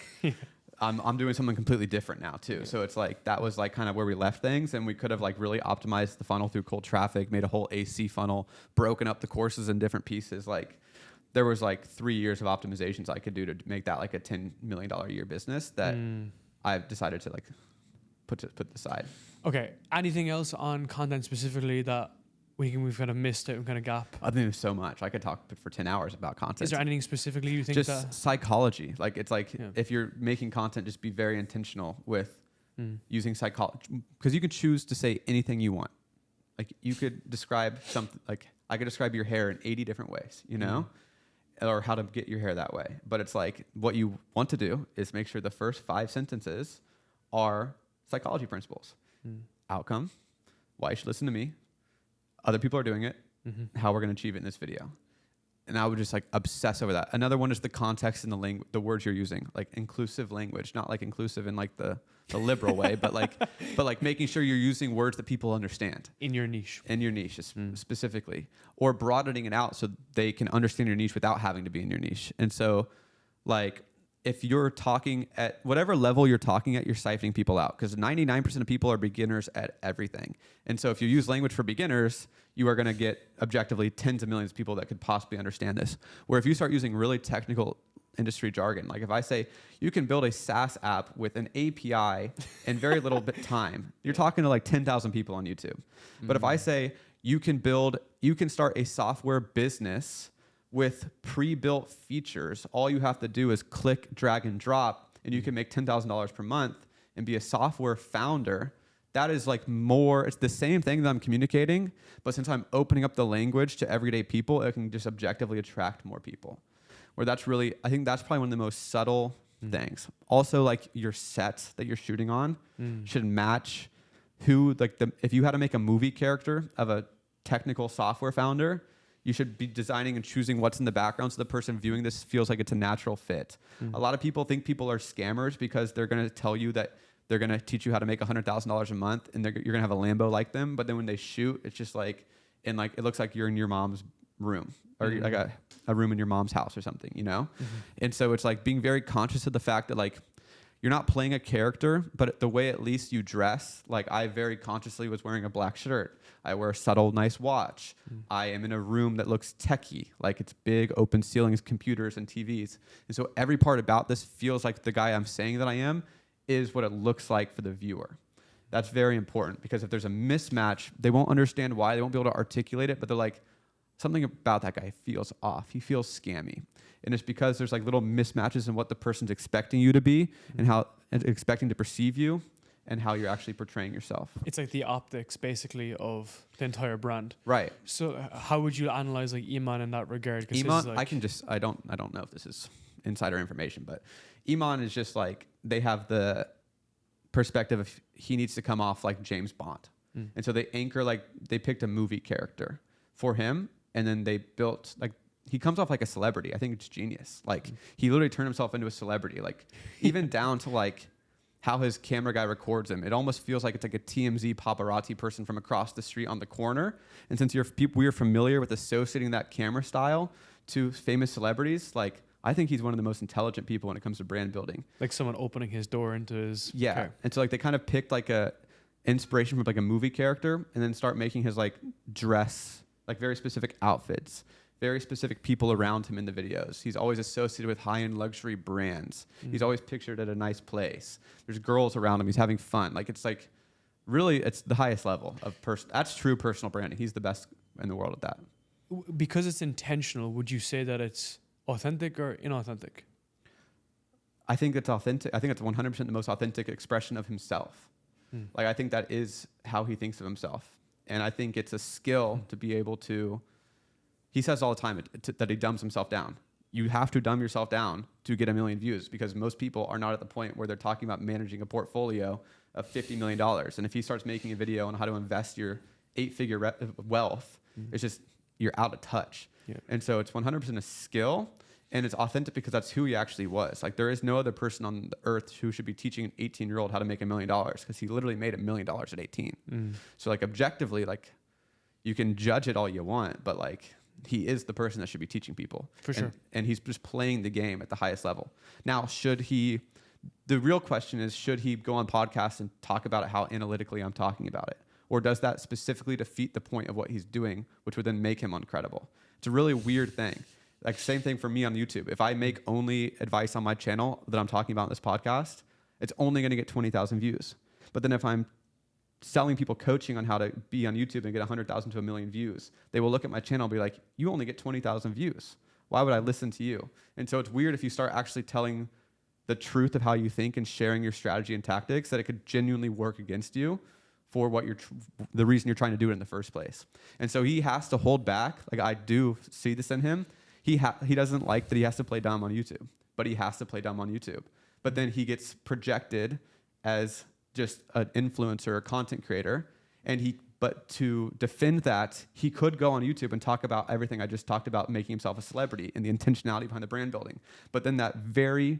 I'm doing something completely different now too. Yeah. So it's like, that was like kind of where we left things, and we could have like really optimized the funnel through cold traffic, made a whole AC funnel, broken up the courses in different pieces. Like there was like 3 years of optimizations I could do to make that like a $10 million a year business that I've decided to like put aside. Okay. Anything else on content specifically that we've kind of missed out and kind of gap? I think there's so much. I could talk for 10 hours about content. Is there anything specifically you think just psychology? Like it's like if you're making content, just be very intentional with using psychology, because you can choose to say anything you want. Like you could describe something, like I could describe your hair in 80 different ways, you know, or how to get your hair that way. But it's like what you want to do is make sure the first 5 sentences are psychology principles. Outcome, why you should listen to me, other people are doing it, how we're going to achieve it in this video. And I would just like obsess over that. Another one is the context and the words you're using, like inclusive language, not like inclusive in like the liberal way, but like making sure you're using words that people understand. In your niche specifically, or broadening it out so they can understand your niche without having to be in your niche. And so like, if you're talking at whatever level you're talking at, you're siphoning people out, because 99% of people are beginners at everything. And so if you use language for beginners, you are going to get objectively tens of millions of people that could possibly understand this. Where if you start using really technical industry jargon, like if I say you can build a SaaS app with an API in very little bit time, you're talking to like 10,000 people on YouTube. But if I say you can start a software business with pre-built features, all you have to do is click, drag, and drop, and you can make $10,000 per month and be a software founder, that is like more, it's the same thing that I'm communicating, but since I'm opening up the language to everyday people, it can just objectively attract more people. Where that's really, I think that's probably one of the most subtle things. Also, like your sets that you're shooting on should match who, like if you had to make a movie character of a technical software founder, you should be designing and choosing what's in the background so the person viewing this feels like it's a natural fit. A lot of people think people are scammers because they're going to tell you that they're going to teach you how to make $100,000 a month and you're going to have a Lambo like them. But then when they shoot, it's just like, it looks like you're in your mom's room or like a room in your mom's house or something, you know? And so it's like being very conscious of the fact that like, you're not playing a character, but the way at least you dress, like I very consciously was wearing a black shirt. I wear a subtle, nice watch. I am in a room that looks techie, like it's big, open ceilings, computers, and TVs. And so every part about this feels like the guy I'm saying that I am is what it looks like for the viewer. That's very important because if there's a mismatch, they won't understand why. They won't be able to articulate it, but they're like, something about that guy feels off. He feels scammy. And it's because there's like little mismatches in what the person's expecting you to be and how expecting to perceive you and how you're actually portraying yourself. It's like the optics basically of the entire brand. Right. So how would you analyze like Iman in that regard? Iman, like, I don't know if this is insider information, but Iman is just like, they have the perspective of he needs to come off like James Bond. And so they anchor, like they picked a movie character for him and then they built like, he comes off like a celebrity. I think it's genius. Like he literally turned himself into a celebrity, like even down to like how his camera guy records him. It almost feels like it's like a TMZ paparazzi person from across the street on the corner. And since we're familiar with associating that camera style to famous celebrities, like I think he's one of the most intelligent people when it comes to brand building. Like someone opening his door into his... Yeah. Okay. And so like they kind of picked like a inspiration from like a movie character and then start making his like dress, like very specific outfits, very specific people around him in the videos. He's always associated with high-end luxury brands. He's always pictured at a nice place. There's girls around him. He's having fun. Like it's like really, it's the highest level of that's true personal branding. He's the best in the world at that. Because it's intentional, would you say that it's authentic or inauthentic? I think it's authentic. I think it's 100% the most authentic expression of himself. Like I think that is how he thinks of himself. And I think it's a skill to be able to, he says all the time that he dumbs himself down. You have to dumb yourself down to get 1 million views because most people are not at the point where they're talking about managing a portfolio of $50 million. And if he starts making a video on how to invest your 8-figure wealth, it's just, you're out of touch. Yeah. And so it's 100% a skill and it's authentic because that's who he actually was. Like there is no other person on the earth who should be teaching an 18-year-old how to make $1 million because he literally made $1 million at 18. So like objectively, like you can judge it all you want, but like, he is the person that should be teaching people. For sure. And he's just playing the game at the highest level. Now, the real question is, should he go on podcasts and talk about it, how analytically I'm talking about it? Or does that specifically defeat the point of what he's doing, which would then make him uncredible? It's a really weird thing. Like same thing for me on YouTube. If I make only advice on my channel that I'm talking about in this podcast, it's only going to get 20,000 views. But then if I'm selling people coaching on how to be on YouTube and get 100,000 to 1 million views, they will look at my channel and be like, you only get 20,000 views. Why would I listen to you? And so it's weird if you start actually telling the truth of how you think and sharing your strategy and tactics that it could genuinely work against you for what the reason you're trying to do it in the first place. And so he has to hold back. Like I do see this in him. He doesn't like that he has to play dumb on YouTube, but he has to play dumb on YouTube. But then he gets projected as just an influencer or content creator. But to defend that, he could go on YouTube and talk about everything I just talked about, making himself a celebrity and the intentionality behind the brand building. But then that very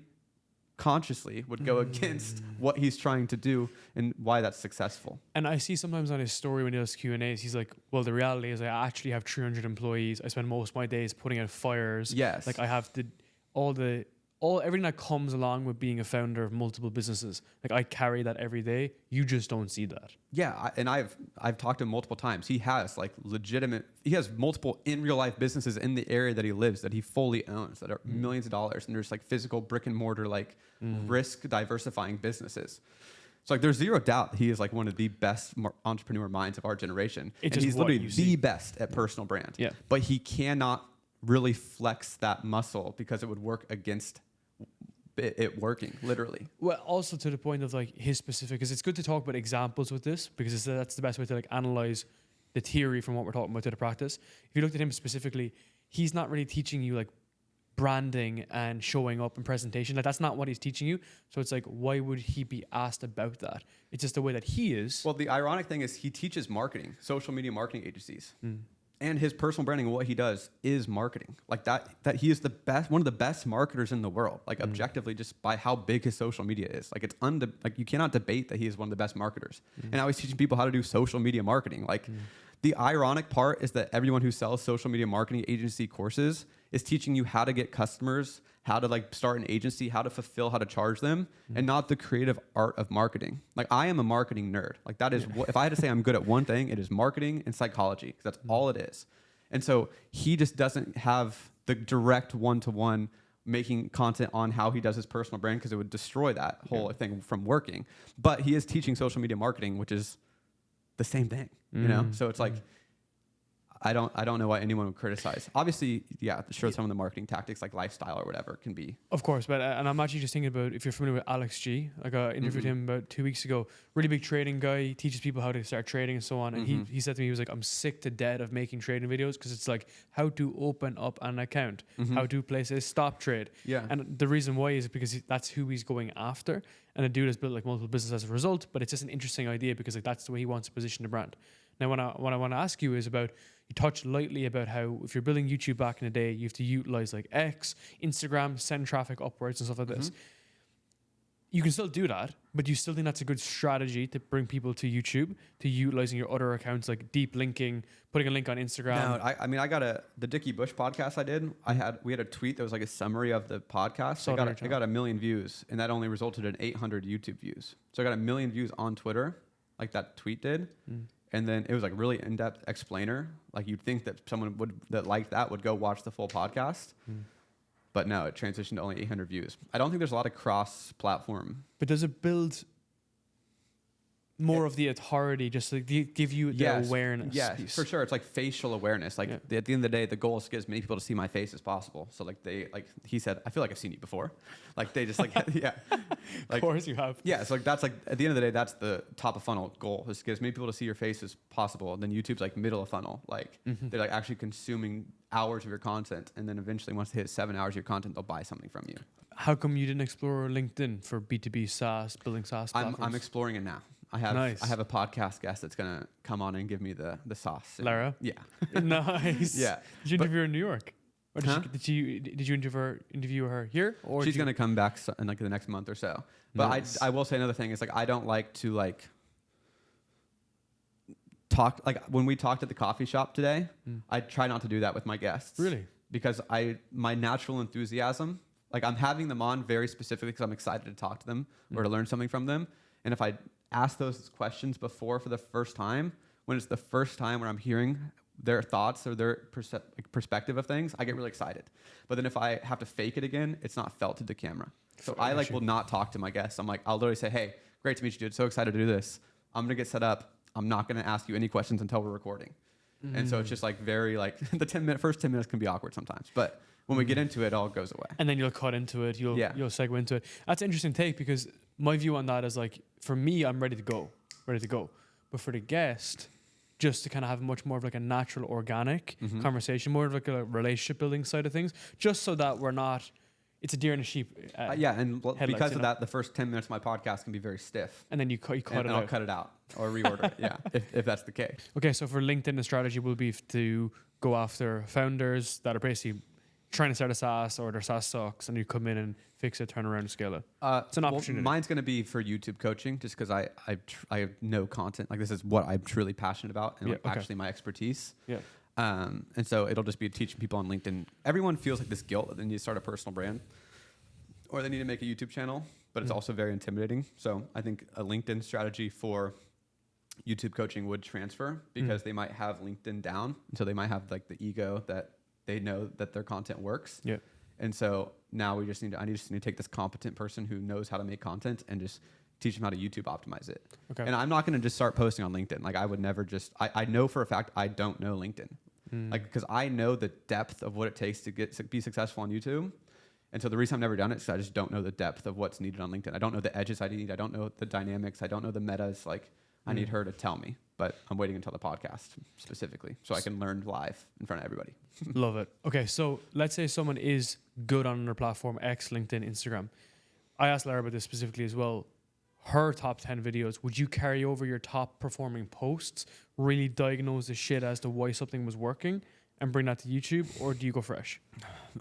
consciously would go against what he's trying to do and why that's successful. And I see sometimes on his story when he does Q&As, he's like, well, the reality is I actually have 300 employees. I spend most of my days putting out fires. Yes. Like I have everything that comes along with being a founder of multiple businesses. Like I carry that every day. You just don't see that. Yeah. And I've talked to him multiple times. He has he has multiple in real life businesses in the area that he lives that he fully owns that are millions of dollars. And there's like physical brick and mortar, like risk diversifying businesses. So like there's zero doubt that he is like one of the best entrepreneur minds of our generation. And he's literally the best at personal brand. Yeah. But he cannot really flex that muscle because it would work against it working, literally. Well, also to the point of like his specific, because it's good to talk about examples with this, because that's the best way to like analyze the theory from what we're talking about to the practice. If you looked at him specifically, he's not really teaching you like branding and showing up and presentation. Like that's not what he's teaching you. So it's like, why would he be asked about that? It's just the way that he is. Well, the ironic thing is he teaches marketing, social media marketing agencies. And his personal branding and what he does is marketing. Like that he is the best, one of the best marketers in the world. Like objectively, just by how big his social media is. Like like you cannot debate that he is one of the best marketers. And now he's teaching people how to do social media marketing. Like the ironic part is that everyone who sells social media marketing agency courses is teaching you how to get customers, how to like start an agency, how to fulfill, how to charge them, and not the creative art of marketing. Like I am a marketing nerd. Like that is what, if I had to say I'm good at one thing, it is marketing and psychology, because that's all it is. And so he just doesn't have the direct one-to-one making content on how he does his personal brand, because it would destroy that whole thing from working. But he is teaching social media marketing, which is the same thing, you know? So it's like, I don't know why anyone would criticize. Obviously, yeah, sure, some of the marketing tactics like lifestyle or whatever can be. Of course, but and I'm actually just thinking about, if you're familiar with Alex G, like I interviewed him about 2 weeks ago. Really big trading guy. He teaches people how to start trading and so on. And he said to me, he was like, I'm sick to death of making trading videos, because it's like how to open up an account, how to place a stop trade. Yeah. And the reason why is because that's who he's going after. And the dude has built like multiple businesses as a result. But it's just an interesting idea, because like that's the way he wants to position the brand. Now, what I want to ask you is about, you touched lightly about how if you're building YouTube back in the day, you have to utilize like X, Instagram, send traffic upwards and stuff like this. You can still do that, but you still think that's a good strategy to bring people to YouTube, to utilizing your other accounts, like deep linking, putting a link on Instagram. No, I mean, the Dickie Bush podcast I did, we had a tweet that was like a summary of the podcast. It got 1 million views, and that only resulted in 800 YouTube views. So I got 1 million views on Twitter, like that tweet did. And then it was like really in-depth explainer. Like you'd think that someone that liked that would go watch the full podcast. But no, it transitioned to only 800 views. I don't think there's a lot of cross-platform. But does it build more of the authority, just to give you the awareness? Yeah, piece? for sure. It's like facial awareness. Like at the end of the day, the goal is to get as many people to see my face as possible. So like he said, I feel like I've seen you before. Like they just like, yeah. Like, of course you have. Yeah, so like that's like, at the end of the day, that's the top of funnel goal, is to get as many people to see your face as possible. And then YouTube's like middle of funnel. Like they're like actually consuming hours of your content. And then eventually once they hit 7 hours of your content, they'll buy something from you. How come you didn't explore LinkedIn for B2B SaaS, building SaaS platforms? I'm exploring it now. I have a podcast guest that's gonna come on and give me the sauce. Lara? Yeah. Nice. Yeah. Did you interview her in New York? Or did you interview her here? Or she's gonna come back in like the next month or so. But nice. I will say another thing is like I don't like to like talk, like when we talked at the coffee shop today, I try not to do that with my guests. Really? Because my natural enthusiasm, like I'm having them on very specifically because I'm excited to talk to them or to learn something from them. And if I ask those questions before for the first time, when it's the first time where I'm hearing their thoughts or their perspective of things, I get really excited. But then if I have to fake it again, it's not felt to the camera. So I like will not talk to my guests. I'm like, I'll literally say, hey, great to meet you, dude. So excited to do this. I'm going to get set up. I'm not going to ask you any questions until we're recording. And so it's just like very like the first 10 minutes can be awkward sometimes. But when we get into it, it all goes away. And then you'll cut into it. You'll segue into it. That's an interesting take, because my view on that is like, for me, I'm ready to go. But for the guest, just to kind of have much more of like a natural, organic conversation, more of like a relationship building side of things, just so that we're not, it's a deer and a sheep. And because of that, the first 10 minutes of my podcast can be very stiff. And then you cut it out. I'll cut it out or reorder it, if that's the case. Okay, so for LinkedIn, the strategy will be to go after founders that are basically trying to start a SaaS, or their SaaS sucks, and you come in and fix it, turn around, and scale it. It's an opportunity. Mine's going to be for YouTube coaching, just because I have no content. Like this is what I'm truly passionate about, and actually my expertise. Yeah. And so it'll just be teaching people on LinkedIn. Everyone feels like this guilt that they need to start a personal brand, or they need to make a YouTube channel, but it's also very intimidating. So I think a LinkedIn strategy for YouTube coaching would transfer, because they might have LinkedIn down, and so they might have like the ego that they know that their content works. Yeah. And so now I just need to take this competent person who knows how to make content and just teach them how to YouTube optimize it. Okay. And I'm not going to just start posting on LinkedIn. Like I would never I know for a fact I don't know LinkedIn. Like, because I know the depth of what it takes to be successful on YouTube. And so the reason I've never done it is I just don't know the depth of what's needed on LinkedIn. I don't know the edges I need. I don't know the dynamics. I don't know the metas. Like, I need her to tell me. But I'm waiting until the podcast specifically so I can learn live in front of everybody. Love it. Okay, so let's say someone is good on their platform, X, LinkedIn, Instagram. I asked Lara about this specifically as well. Her top 10 videos, would you carry over your top performing posts, really diagnose the shit as to why something was working and bring that to YouTube, or do you go fresh?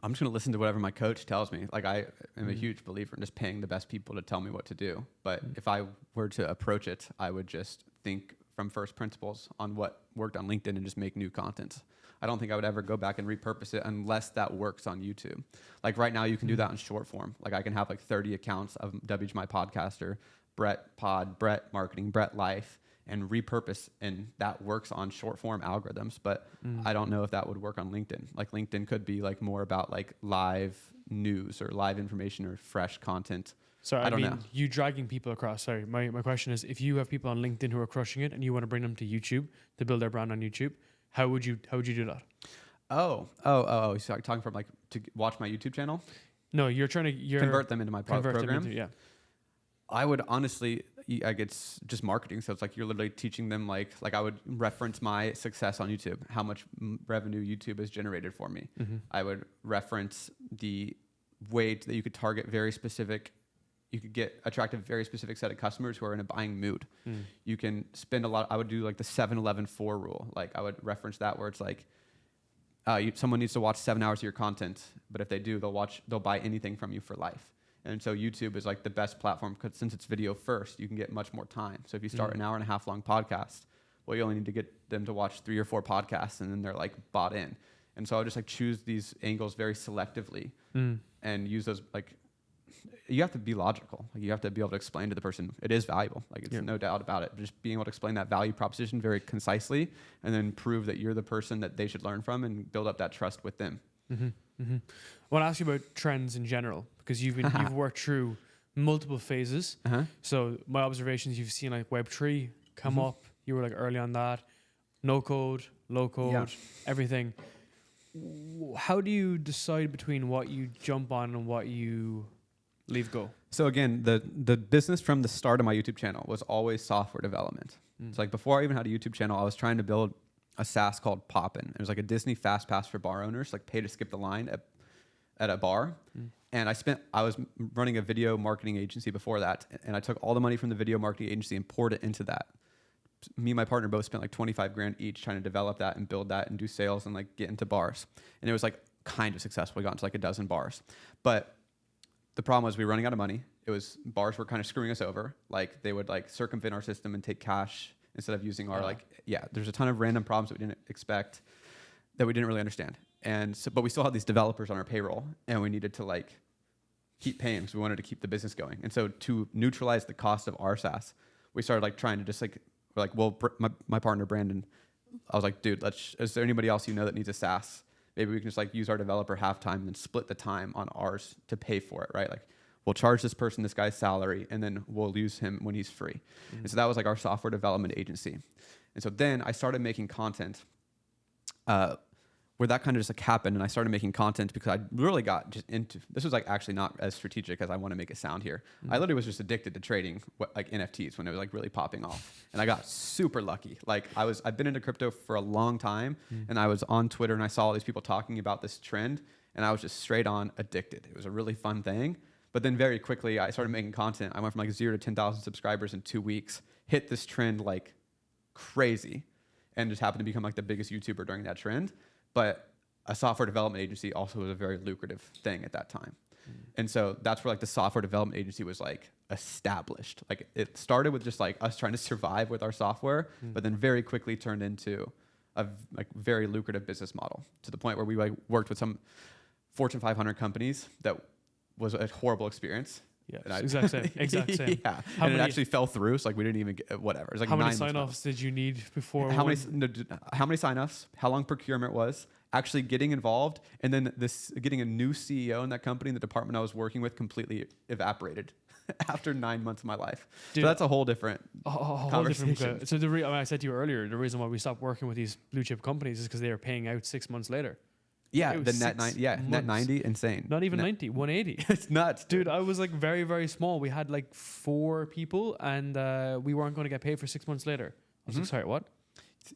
I'm just going to listen to whatever my coach tells me. Like, I am a huge believer in just paying the best people to tell me what to do. But if I were to approach it, I would just think from first principles on what worked on LinkedIn and just make new content. I don't think I would ever go back and repurpose it unless that works on YouTube. Like right now, you can do that in short form. Like I can have like 30 accounts of WH My Podcaster, Brett Pod, Brett Marketing, Brett Life, and repurpose, and that works on short form algorithms. But I don't know if that would work on LinkedIn. Like LinkedIn could be like more about like live news or live information or fresh content. Sorry, I don't know. You dragging people across. Sorry, my question is, if you have people on LinkedIn who are crushing it and you want to bring them to YouTube to build their brand on YouTube, how would you do that? Oh. So you're talking from like to watch my YouTube channel? No, you're trying to Convert them into my program? Yeah. I would honestly, like it's just marketing. So it's like you're literally teaching them like I would reference my success on YouTube, how much revenue YouTube has generated for me. I would reference the way that you could target very specific, you could attract a very specific set of customers who are in a buying mood. You can spend a lot. I would do like the 7-11-4 rule. Like I would reference that where it's like, someone needs to watch 7 hours of your content, but if they do, they'll buy anything from you for life. And so YouTube is like the best platform because since it's video first, you can get much more time. So if you start an hour and a half long podcast, well, you only need to get them to watch 3 or 4 podcasts and then they're like bought in. And so I would just like choose these angles very selectively and use those. Like you have to be logical. Like you have to be able to explain to the person it is valuable. Like it's no doubt about it. But just being able to explain that value proposition very concisely and then prove that you're the person that they should learn from and build up that trust with them. I want to ask you about trends in general because you've worked through multiple phases. So my observations, you've seen like Web3 come up. You were like early on that, no code, low code, everything. How do you decide between what you jump on and what you leave go? So again, the business from the start of my YouTube channel was always software development. It's like before I even had a YouTube channel, I was trying to build a SaaS called Poppin'. It was like a Disney Fast Pass for bar owners, like pay to skip the line at a bar. And I was running a video marketing agency before that, and I took all the money from the video marketing agency and poured it into that. Me and my partner both spent like 25 grand each trying to develop that and build that and do sales and like get into bars. And it was like kind of successful. We got into like a dozen bars. But the problem was we were running out of money. Bars were kind of screwing us over. Like they would like circumvent our system and take cash instead of using our there's a ton of random problems that we didn't expect that we didn't really understand. And so, but we still had these developers on our payroll and we needed to like keep paying because we wanted to keep the business going. And so to neutralize the cost of our SaaS, we started like trying to just like, we're like, well, my partner, Brandon, I was like, dude, is there anybody else you know that needs a SaaS? Maybe we can just like use our developer half-time and then split the time on ours to pay for it, right? Like we'll charge this person this guy's salary and then we'll use him when he's free. And so that was like our software development agency. And so then I started making content where that kind of just like happened, and I started making content because I really got just into, this was like actually not as strategic as I want to make it sound here. I literally was just addicted to trading like NFTs when it was like really popping off. And I got super lucky. Like I've been into crypto for a long time, and I was on Twitter and I saw all these people talking about this trend, and I was just straight on addicted. It was a really fun thing. But then very quickly I started making content. I went from like 0 to 10,000 subscribers in 2 weeks, hit this trend like crazy, and just happened to become like the biggest YouTuber during that trend. But a software development agency also was a very lucrative thing at that time. And so that's where like the software development agency was like established. Like it started with just like us trying to survive with our software, but then very quickly turned into a like very lucrative business model to the point where we like worked with some Fortune 500 companies that was a horrible experience. Yeah, exact same. Yeah, and it actually fell through. So like we didn't even get whatever. It was like how many sign-offs did you need before? How many sign-offs? How long procurement was? Actually getting involved, and then getting a new CEO in that company, the department I was working with, completely evaporated after 9 months of my life. Dude, so that's a whole different conversation. So I said to you earlier, the reason why we stopped working with these blue chip companies is because they were paying out 6 months later. Yeah, It the was net 6 90. Yeah, net months. 90, insane. Not even Net- 90, 180. It's nuts, Dude, I was like very, very small. We had like 4 people and we weren't going to get paid for 6 months later. I was like, sorry, what?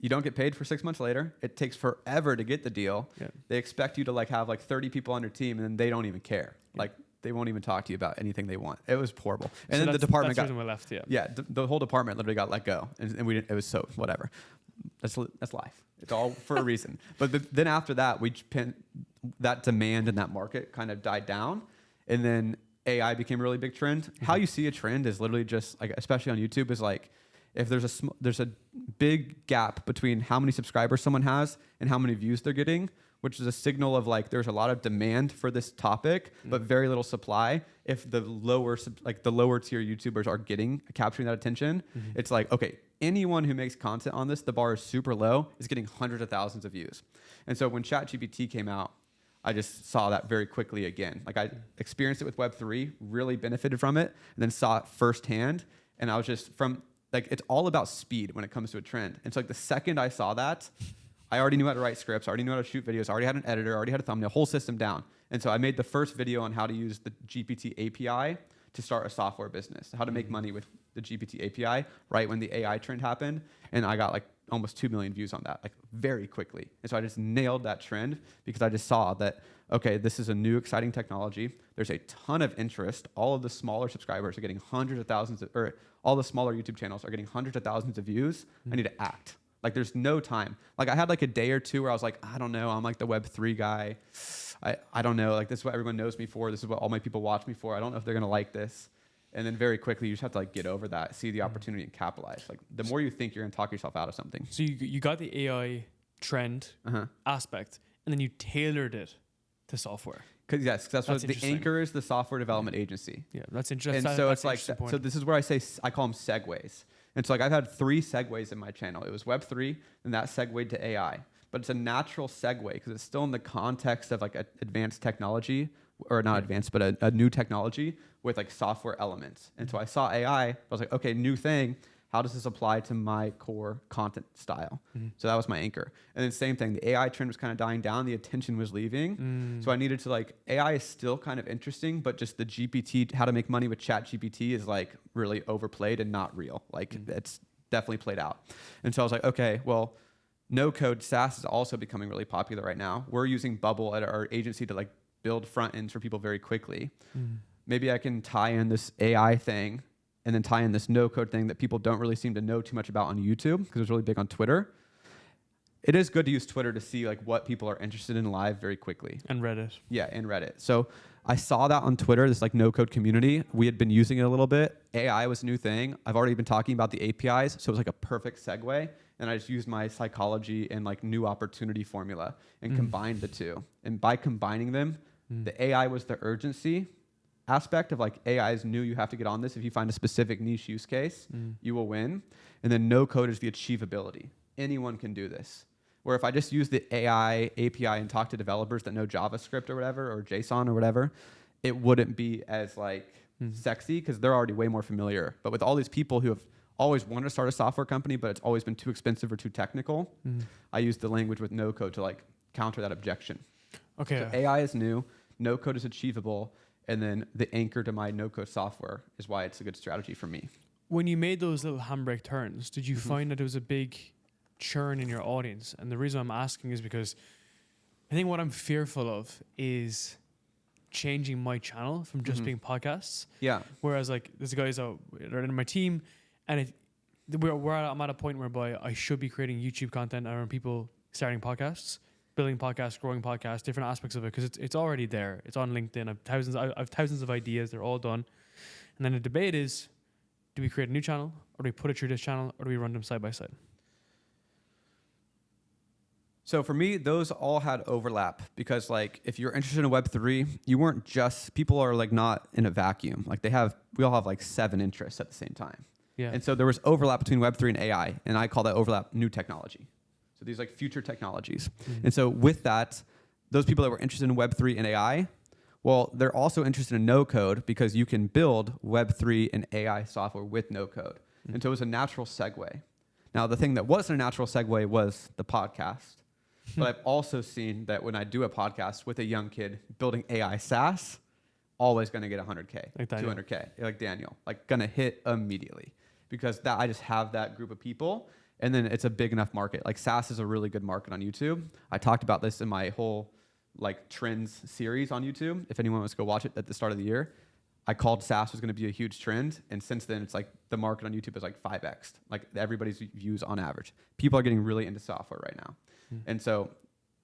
You don't get paid for 6 months later. It takes forever to get the deal. Yeah. They expect you to like have like 30 people on your team, and then they don't even care. Like they won't even talk to you about anything they want. It was horrible. And So then the department that's got the reason we left, yeah. yeah, the whole department literally got let go, and we didn't. It was so whatever. That's life. It's all for a reason. But then after that, that demand in that market kind of died down, and then AI became a really big trend. How you see a trend is literally just like, especially on YouTube, is like if there's a big gap between how many subscribers someone has and how many views they're getting, which is a signal of like there's a lot of demand for this topic, but very little supply. If the lower tier YouTubers are capturing that attention, it's like, okay, anyone who makes content on this, the bar is super low, is getting hundreds of thousands of views. And so when ChatGPT came out, I just saw that very quickly again. Like I experienced it with Web3, really benefited from it, and then saw it firsthand. And I was just it's all about speed when it comes to a trend. And so like the second I saw that, I already knew how to write scripts, I already knew how to shoot videos, I already had an editor, I already had a thumbnail, whole system down. And so I made the first video on how to use the GPT API to start a software business, how to make money with the GPT API right when the AI trend happened. And I got like almost 2 million views on that, like very quickly. And so I just nailed that trend because I just saw that, okay, this is a new exciting technology. There's a ton of interest. All of the smaller subscribers are getting hundreds of thousands or all the smaller YouTube channels are getting hundreds of thousands of views. I need to act. Like there's no time. Like I had like a day or two where I was like, I don't know, I'm like the Web3 guy. I don't know, like this is what everyone knows me for. This is what all my people watch me for. I don't know if they're gonna like this. And then very quickly, you just have to like get over that, see the opportunity and capitalize. Like the more you think, you're gonna talk yourself out of something. So you got the AI trend aspect, and then you tailored it to software. Because that's what the anchor is, the software development agency. Yeah, that's interesting. And so it's like, so this is where I call them segues. And so like I've had 3 segues in my channel. It was Web3, and that segued to AI. But it's a natural segue because it's still in the context of like advanced technology, or not advanced, but a new technology with like software elements. And so I saw AI, I was like, okay, new thing. How does this apply to my core content style? So that was my anchor. And then same thing, the AI trend was kind of dying down, the attention was leaving. So I needed to like, AI is still kind of interesting, but just the GPT, how to make money with ChatGPT is like really overplayed and not real. Like it's definitely played out. And so I was like, okay, well, no-code SaaS is also becoming really popular right now. We're using Bubble at our agency to like build front ends for people very quickly. Maybe I can tie in this AI thing and then tie in this no-code thing that people don't really seem to know too much about on YouTube because it's really big on Twitter. It is good to use Twitter to see like what people are interested in live very quickly. And Reddit. Yeah, and Reddit. So I saw that on Twitter, this like no-code community. We had been using it a little bit. AI was a new thing. I've already been talking about the APIs, so it was like a perfect segue. And I just used my psychology and like new opportunity formula and combined the two. And by combining them, the AI was the urgency aspect of like AI is new, you have to get on this. If you find a specific niche use case, you will win. And then no code is the achievability. Anyone can do this. Where if I just use the AI API and talk to developers that know JavaScript or whatever, or JSON or whatever, it wouldn't be as like sexy because they're already way more familiar. But with all these people who have always wanted to start a software company, but it's always been too expensive or too technical, I use the language with no code to like counter that objection. Okay. So AI is new, no code is achievable, and then the anchor to my no code software is why it's a good strategy for me. When you made those little handbrake turns, did you find that there was a big churn in your audience? And the reason I'm asking is because I think what I'm fearful of is changing my channel from just being podcasts. Yeah. Whereas like there's guys that are in my team, and I'm at a point whereby I should be creating YouTube content around people starting podcasts, building podcasts, growing podcasts, different aspects of it, because it's already there. It's on LinkedIn. I have thousands of ideas. They're all done. And then the debate is, do we create a new channel, or do we put it through this channel, or do we run them side by side? So for me, those all had overlap because like if you're interested in Web3, you weren't just, people are like not in a vacuum. Like we all have like 7 interests at the same time. Yeah. And so there was overlap between Web3 and AI, and I call that overlap new technology. So these like future technologies. And so with that, those people that were interested in Web3 and AI, well, they're also interested in no code because you can build Web3 and AI software with no code. And so it was a natural segue. Now, the thing that wasn't a natural segue was the podcast. But I've also seen that when I do a podcast with a young kid building AI SaaS, always going to get 100K, like 200K, like Daniel, like going to hit immediately because that I just have that group of people. And then it's a big enough market. Like SaaS is a really good market on YouTube. I talked about this in my whole like trends series on YouTube. If anyone wants to go watch it at the start of the year, I called SaaS was going to be a huge trend. And since then, it's like the market on YouTube is like 5x, like everybody's views on average. People are getting really into software right now. And so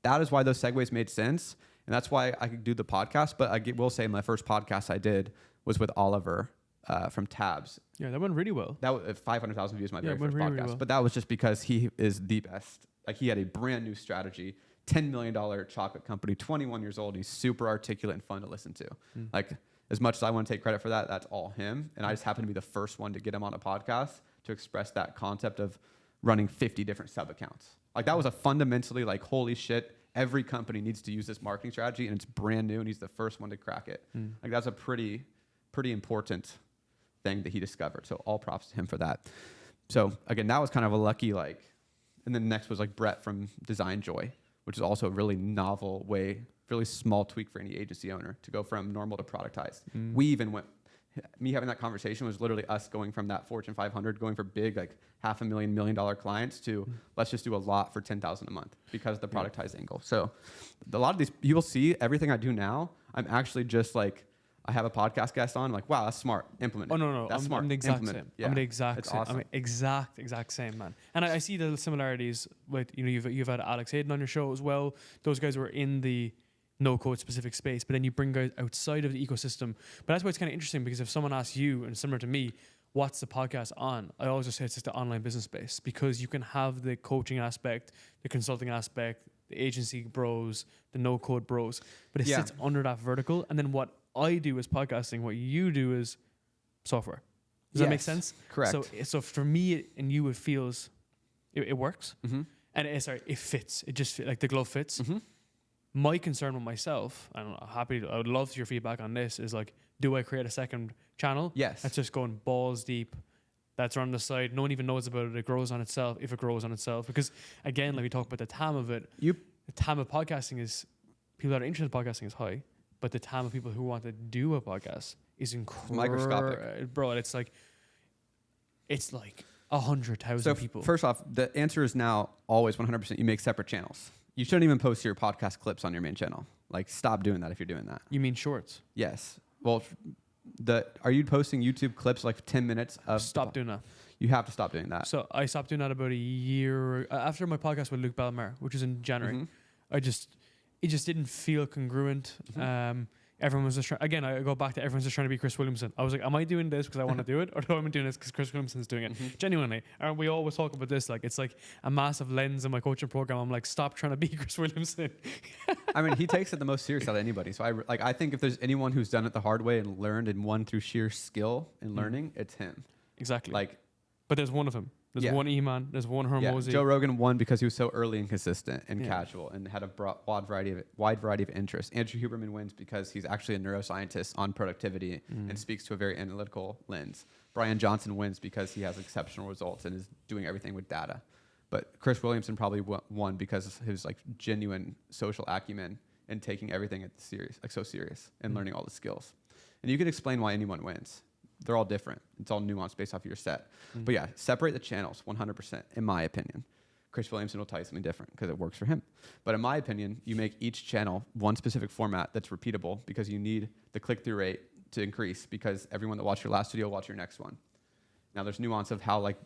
that is why those segues made sense. And that's why I could do the podcast. But I will say my first podcast I did was with Oliver from Tabs. Yeah, that went really well. That was 500,000 views my very it first went podcast. really well. But that was just because he is the best. Like he had a brand new strategy, $10 million chocolate company, 21 years old. He's super articulate and fun to listen to. Like as much as I want to take credit for that, that's all him. And I just happened to be the first one to get him on a podcast to express that concept of running 50 different sub accounts. Like that was a fundamentally like, holy shit, every company needs to use this marketing strategy and it's brand new and he's the first one to crack it. Like that's a pretty important thing that he discovered. So all props to him for that. So again, that was kind of a lucky like, and then next was like Brett from Design Joy, which is also a really novel way, really small tweak for any agency owner to go from normal to productized. We even went, me having that conversation was literally us going from that Fortune 500, going for big, like $500,000, $1 million clients to let's just do a lot for 10,000 a month because of the productized angle. So a lot of these, you will see everything I do now, I'm actually just like, I have a podcast guest on, I'm like, wow, that's smart. Implement it. Oh, no. That's smart. I'm the exact Implement same. it. Yeah. I'm the exact It's same. awesome. I'm exact same, man. And I see the similarities with, you've had Alex Hayden on your show as well. Those guys were in the no-code specific space, but then you bring guys outside of the ecosystem. But that's why it's kind of interesting because if someone asks you, and similar to me, what's the podcast on? I always just say it's just the online business space because you can have the coaching aspect, the consulting aspect, the agency bros, the no-code bros, but it sits under that vertical. And then what I do is podcasting. What you do is software. Does that make sense? Correct. So for me and you, it feels, it works. And it fits. It just like the glove fits. My concern with myself, and I would love your feedback on this, is like, do I create a second channel? Yes. That's just going balls deep. That's on the side. No one even knows about it. It grows on itself if it grows on itself. Because again, like we talk about the TAM of it, the TAM of podcasting is, people that are interested in podcasting is high, but the TAM of people who want to do a podcast is microscopic. Bro, it's like 100,000 people. First off, the answer is now always 100% you make separate channels. You shouldn't even post your podcast clips on your main channel. Like, stop doing that if you're doing that. You mean shorts? Yes. Well, are you posting YouTube clips like 10 minutes of... Stop doing that. You have to stop doing that. So I stopped doing that about a year after my podcast with Luke Belmar, which was in January. It just didn't feel congruent. Everyone was just trying, again, I go back to everyone's just trying to be Chris Williamson. I was like, am I doing this because I want to do it? Or am I doing this because Chris Williamson's doing it? Genuinely. And we always talk about this. Like, it's like a massive lens in my coaching program. I'm like, stop trying to be Chris Williamson. I mean, he takes it the most serious out of anybody. So I think if there's anyone who's done it the hard way and learned and won through sheer skill and learning, it's him. Exactly. Like, but there's one of him. There's one E-Man. There's one Hormozi. Joe Rogan won because he was so early and consistent and casual and had a wide variety of interests. Andrew Huberman wins because he's actually a neuroscientist on productivity and speaks to a very analytical lens. Brian Johnson wins because he has exceptional results and is doing everything with data. But Chris Williamson probably won because of his like genuine social acumen and taking everything so serious and learning all the skills. And you can explain why anyone wins. They're all different. It's all nuanced based off of your set. But yeah, separate the channels 100%, in my opinion. Chris Williamson will tell you something different because it works for him. But in my opinion, you make each channel one specific format that's repeatable because you need the click-through rate to increase because everyone that watched your last video will watch your next one. Now, there's nuance of how, like,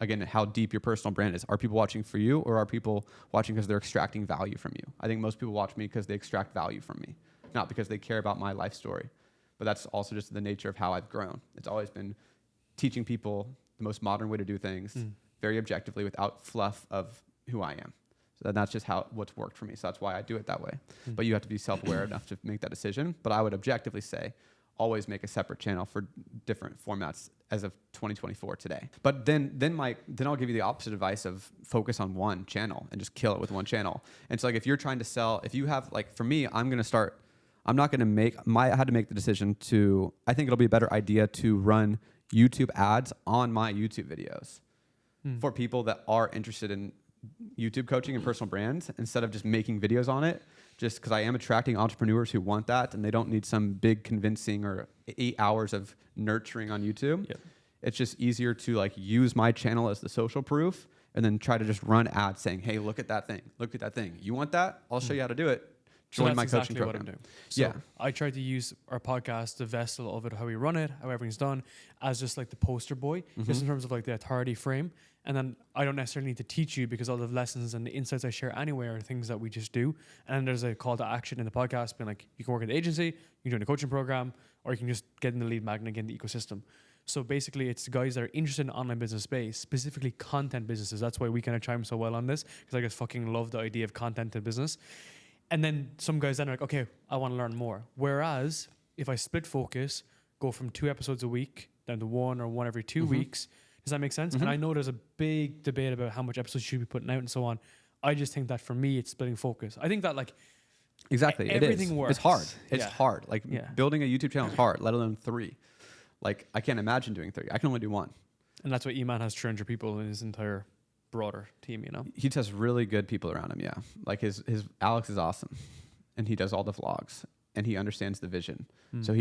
again, how deep your personal brand is. Are people watching for you or are people watching because they're extracting value from you? I think most people watch me because they extract value from me, not because they care about my life story. But that's also just the nature of how I've grown. It's always been teaching people the most modern way to do things very objectively without fluff of who I am. So that's just what's worked for me. So that's why I do it that way. But you have to be self-aware enough to make that decision. But I would objectively say always make a separate channel for different formats as of 2024 today. But then I'll give you the opposite advice of focus on one channel and just kill it with one channel. And so like if you're trying to sell, if you have like for me, I had to make the decision I think it'll be a better idea to run YouTube ads on my YouTube videos for people that are interested in YouTube coaching and personal brands instead of just making videos on it, just because I am attracting entrepreneurs who want that and they don't need some big convincing or 8 hours of nurturing on YouTube. Yep. It's just easier to like use my channel as the social proof and then try to just run ads saying, hey, look at that thing. Look at that thing. You want that? I'll show you how to do it. Join my coaching program. What I'm doing. So yeah. I try to use our podcast, the vessel of it, how we run it, how everything's done, as just like the poster boy, just in terms of like the authority frame. And then I don't necessarily need to teach you because all the lessons and the insights I share anyway are things that we just do. And then there's a call to action in the podcast being like, you can work at the agency, you can join a coaching program, or you can just get in the lead magnet, get in the ecosystem. So basically, it's guys that are interested in online business space, specifically content businesses. That's why we kind of chime so well on this, because I just fucking love the idea of content in business. And then some guys then are like, okay, I want to learn more. Whereas if I split focus, go from 2 episodes a week down to 1 or 1 every 2 weeks, does that make sense? And I know there's a big debate about how much episodes you should be putting out and so on. I just think that for me, it's splitting focus. I think that like exactly everything works. It's hard. It's hard. Like building a YouTube channel is hard, let alone 3. Like I can't imagine doing 3. I can only do 1. And that's why Iman has 300 people in his entire broader team, you know? He has really good people around him, yeah. Like his Alex is awesome. And he does all the vlogs. And he understands the vision. So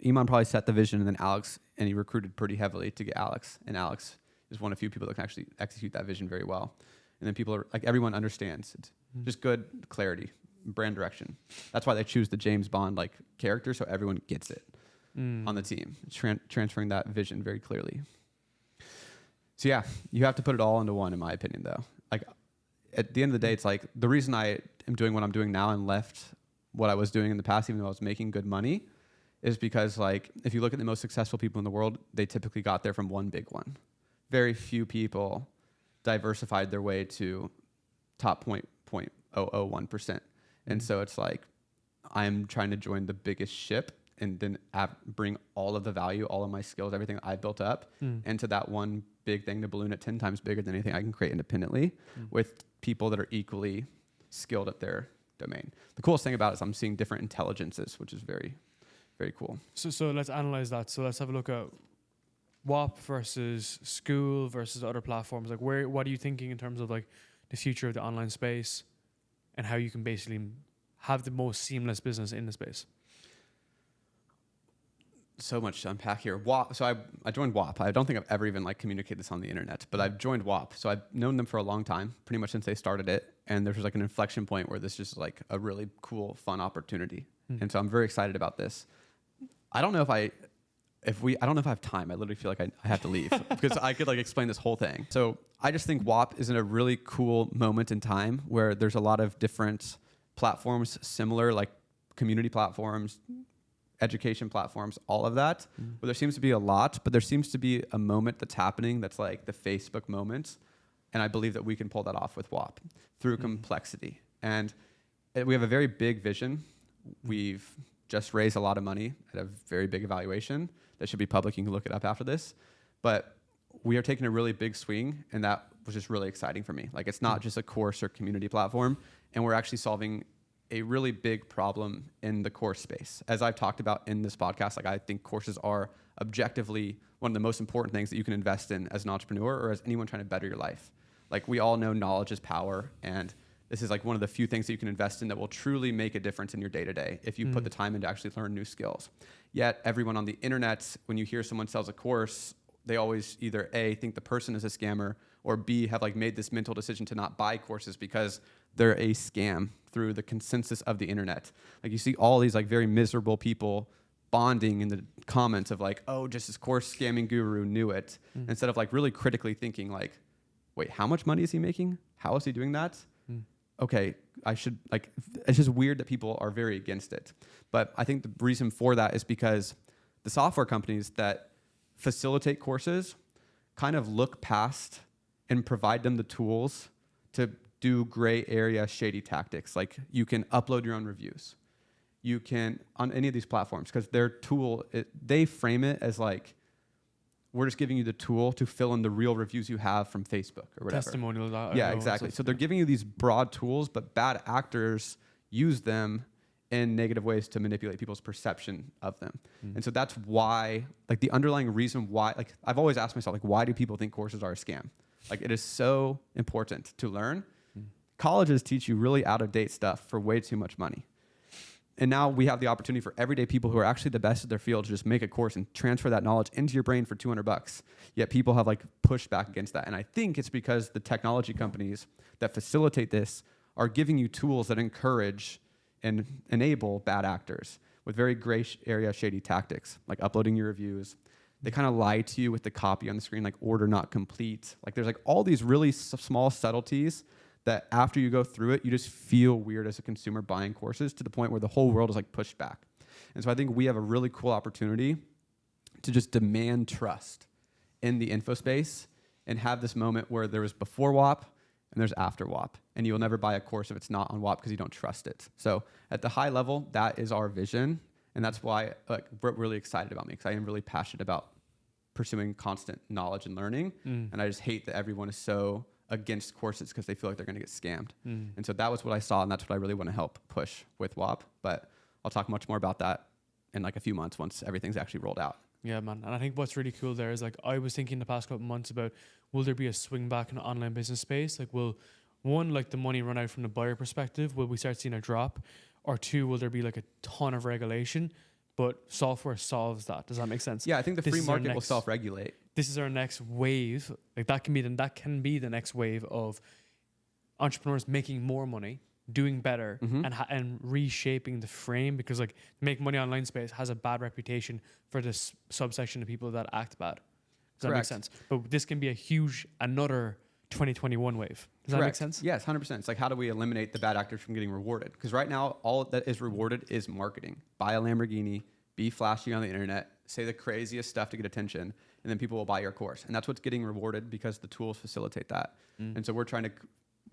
Iman probably set the vision, and then Alex, and he recruited pretty heavily to get Alex. And Alex is one of the few people that can actually execute that vision very well. And then people are, like everyone understands. It's just good clarity, brand direction. That's why they choose the James Bond like character, so everyone gets it. On the team, transferring that vision very clearly. So yeah, you have to put it all into one, in my opinion, though. Like at the end of the day, it's like the reason I am doing what I'm doing now and left what I was doing in the past, even though I was making good money, is because like if you look at the most successful people in the world, they typically got there from one big one. Very few people diversified their way to top 0.001%. And so it's like I'm trying to join the biggest ship and then bring all of the value, all of my skills, everything I built up into that one big thing to balloon it 10 times bigger than anything I can create independently with people that are equally skilled at their domain. The coolest thing about it is I'm seeing different intelligences, which is very, very cool. So let's analyze that. So let's have a look at WAP versus school versus other platforms. Like what are you thinking in terms of like the future of the online space and how you can basically have the most seamless business in the space? So much to unpack here. WAP. So I joined WAP. I don't think I've ever even like communicated this on the internet, but I've joined WAP. So I've known them for a long time, pretty much since they started it. And there's like an inflection point where this is like a really cool, fun opportunity. And so I'm very excited about this. I don't know if I don't know if I have time. I literally feel like I have to leave because I could like explain this whole thing. So I just think WAP is in a really cool moment in time where there's a lot of different platforms, similar like community platforms, education platforms, all of that. But there seems to be a lot, but there seems to be a moment that's happening that's like the Facebook moment. And I believe that we can pull that off with WAP through complexity. And we have a very big vision. We've just raised a lot of money at a very big evaluation that should be public. You can look it up after this. But we are taking a really big swing, and that was just really exciting for me. Like it's not just a course or community platform, and we're actually solving a really big problem in the course space. As I've talked about in this podcast, like I think courses are objectively one of the most important things that you can invest in as an entrepreneur or as anyone trying to better your life. Like we all know knowledge is power, and this is like one of the few things that you can invest in that will truly make a difference in your day-to-day if you put the time in to actually learn new skills. Yet everyone on the internet, when you hear someone sells a course, they always either A, think the person is a scammer, or B, have like made this mental decision to not buy courses because they're a scam through the consensus of the internet. Like you see all these like very miserable people bonding in the comments of like, oh, just this course scamming guru knew it, instead of like really critically thinking like, wait, how much money is he making? How is he doing that? Okay, I should like, it's just weird that people are very against it. But I think the reason for that is because the software companies that facilitate courses kind of look past and provide them the tools to do gray area shady tactics. Like you can upload your own reviews. You can, on any of these platforms, because their tool, they frame it as like, we're just giving you the tool to fill in the real reviews you have from Facebook or whatever. Testimonials. Yeah, exactly. So they're giving you these broad tools, but bad actors use them in negative ways to manipulate people's perception of them. And so that's why, like the underlying reason why, like I've always asked myself, like, why do people think courses are a scam? Like it is so important to learn. Colleges teach you really out-of-date stuff for way too much money. And now we have the opportunity for everyday people who are actually the best at their field to just make a course and transfer that knowledge into your brain for $200. Yet people have like pushed back against that. And I think it's because the technology companies that facilitate this are giving you tools that encourage and enable bad actors with very gray area shady tactics, like uploading your reviews. They kind of lie to you with the copy on the screen, like order not complete. Like there's like all these really small subtleties that after you go through it, you just feel weird as a consumer buying courses to the point where the whole world is like pushed back. And so I think we have a really cool opportunity to just demand trust in the info space and have this moment where there was before WAP and there's after WAP. And you'll never buy a course if it's not on WAP because you don't trust it. So at the high level, that is our vision. And that's why we're really excited about me, because I am really passionate about pursuing constant knowledge and learning. And I just hate that everyone is so against courses because they feel like they're going to get scammed. And so that was what I saw, and that's what I really want to help push with WAP. But I'll talk much more about that in like a few months once everything's actually rolled out. Yeah, man. And I think what's really cool there is like I was thinking the past couple of months about, will there be a swing back in the online business space? Like will one, like the money run out from the buyer perspective? Will we start seeing a drop? Or two, will there be like a ton of regulation? But software solves that. Does that make sense? Yeah, I think the free market will self-regulate. This is our next wave. Like that can be the next wave of entrepreneurs making more money, doing better, and reshaping the frame, because like make money online space has a bad reputation for this subsection of people that act bad. Does that make sense? But this can be another 2021 wave. Does that make sense? Yes, 100%. It's like, how do we eliminate the bad actors from getting rewarded? Because right now, all that is rewarded is marketing. Buy a Lamborghini, be flashy on the internet, say the craziest stuff to get attention, and then people will buy your course. And that's what's getting rewarded because the tools facilitate that. And so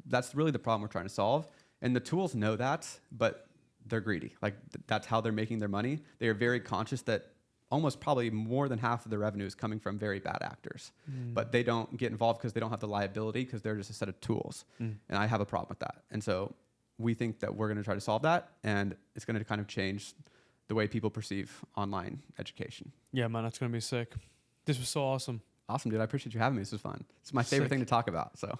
that's really the problem we're trying to solve. And the tools know that, but they're greedy. Like that's how they're making their money. They are very conscious that almost probably more than half of the revenue is coming from very bad actors. But they don't get involved because they don't have the liability, because they're just a set of tools. And I have a problem with that. And so we think that we're going to try to solve that, and it's going to kind of change the way people perceive online education. Yeah, man, that's going to be sick. This was so awesome. Awesome, dude. I appreciate you having me. This was fun. It's my favorite thing to talk about. So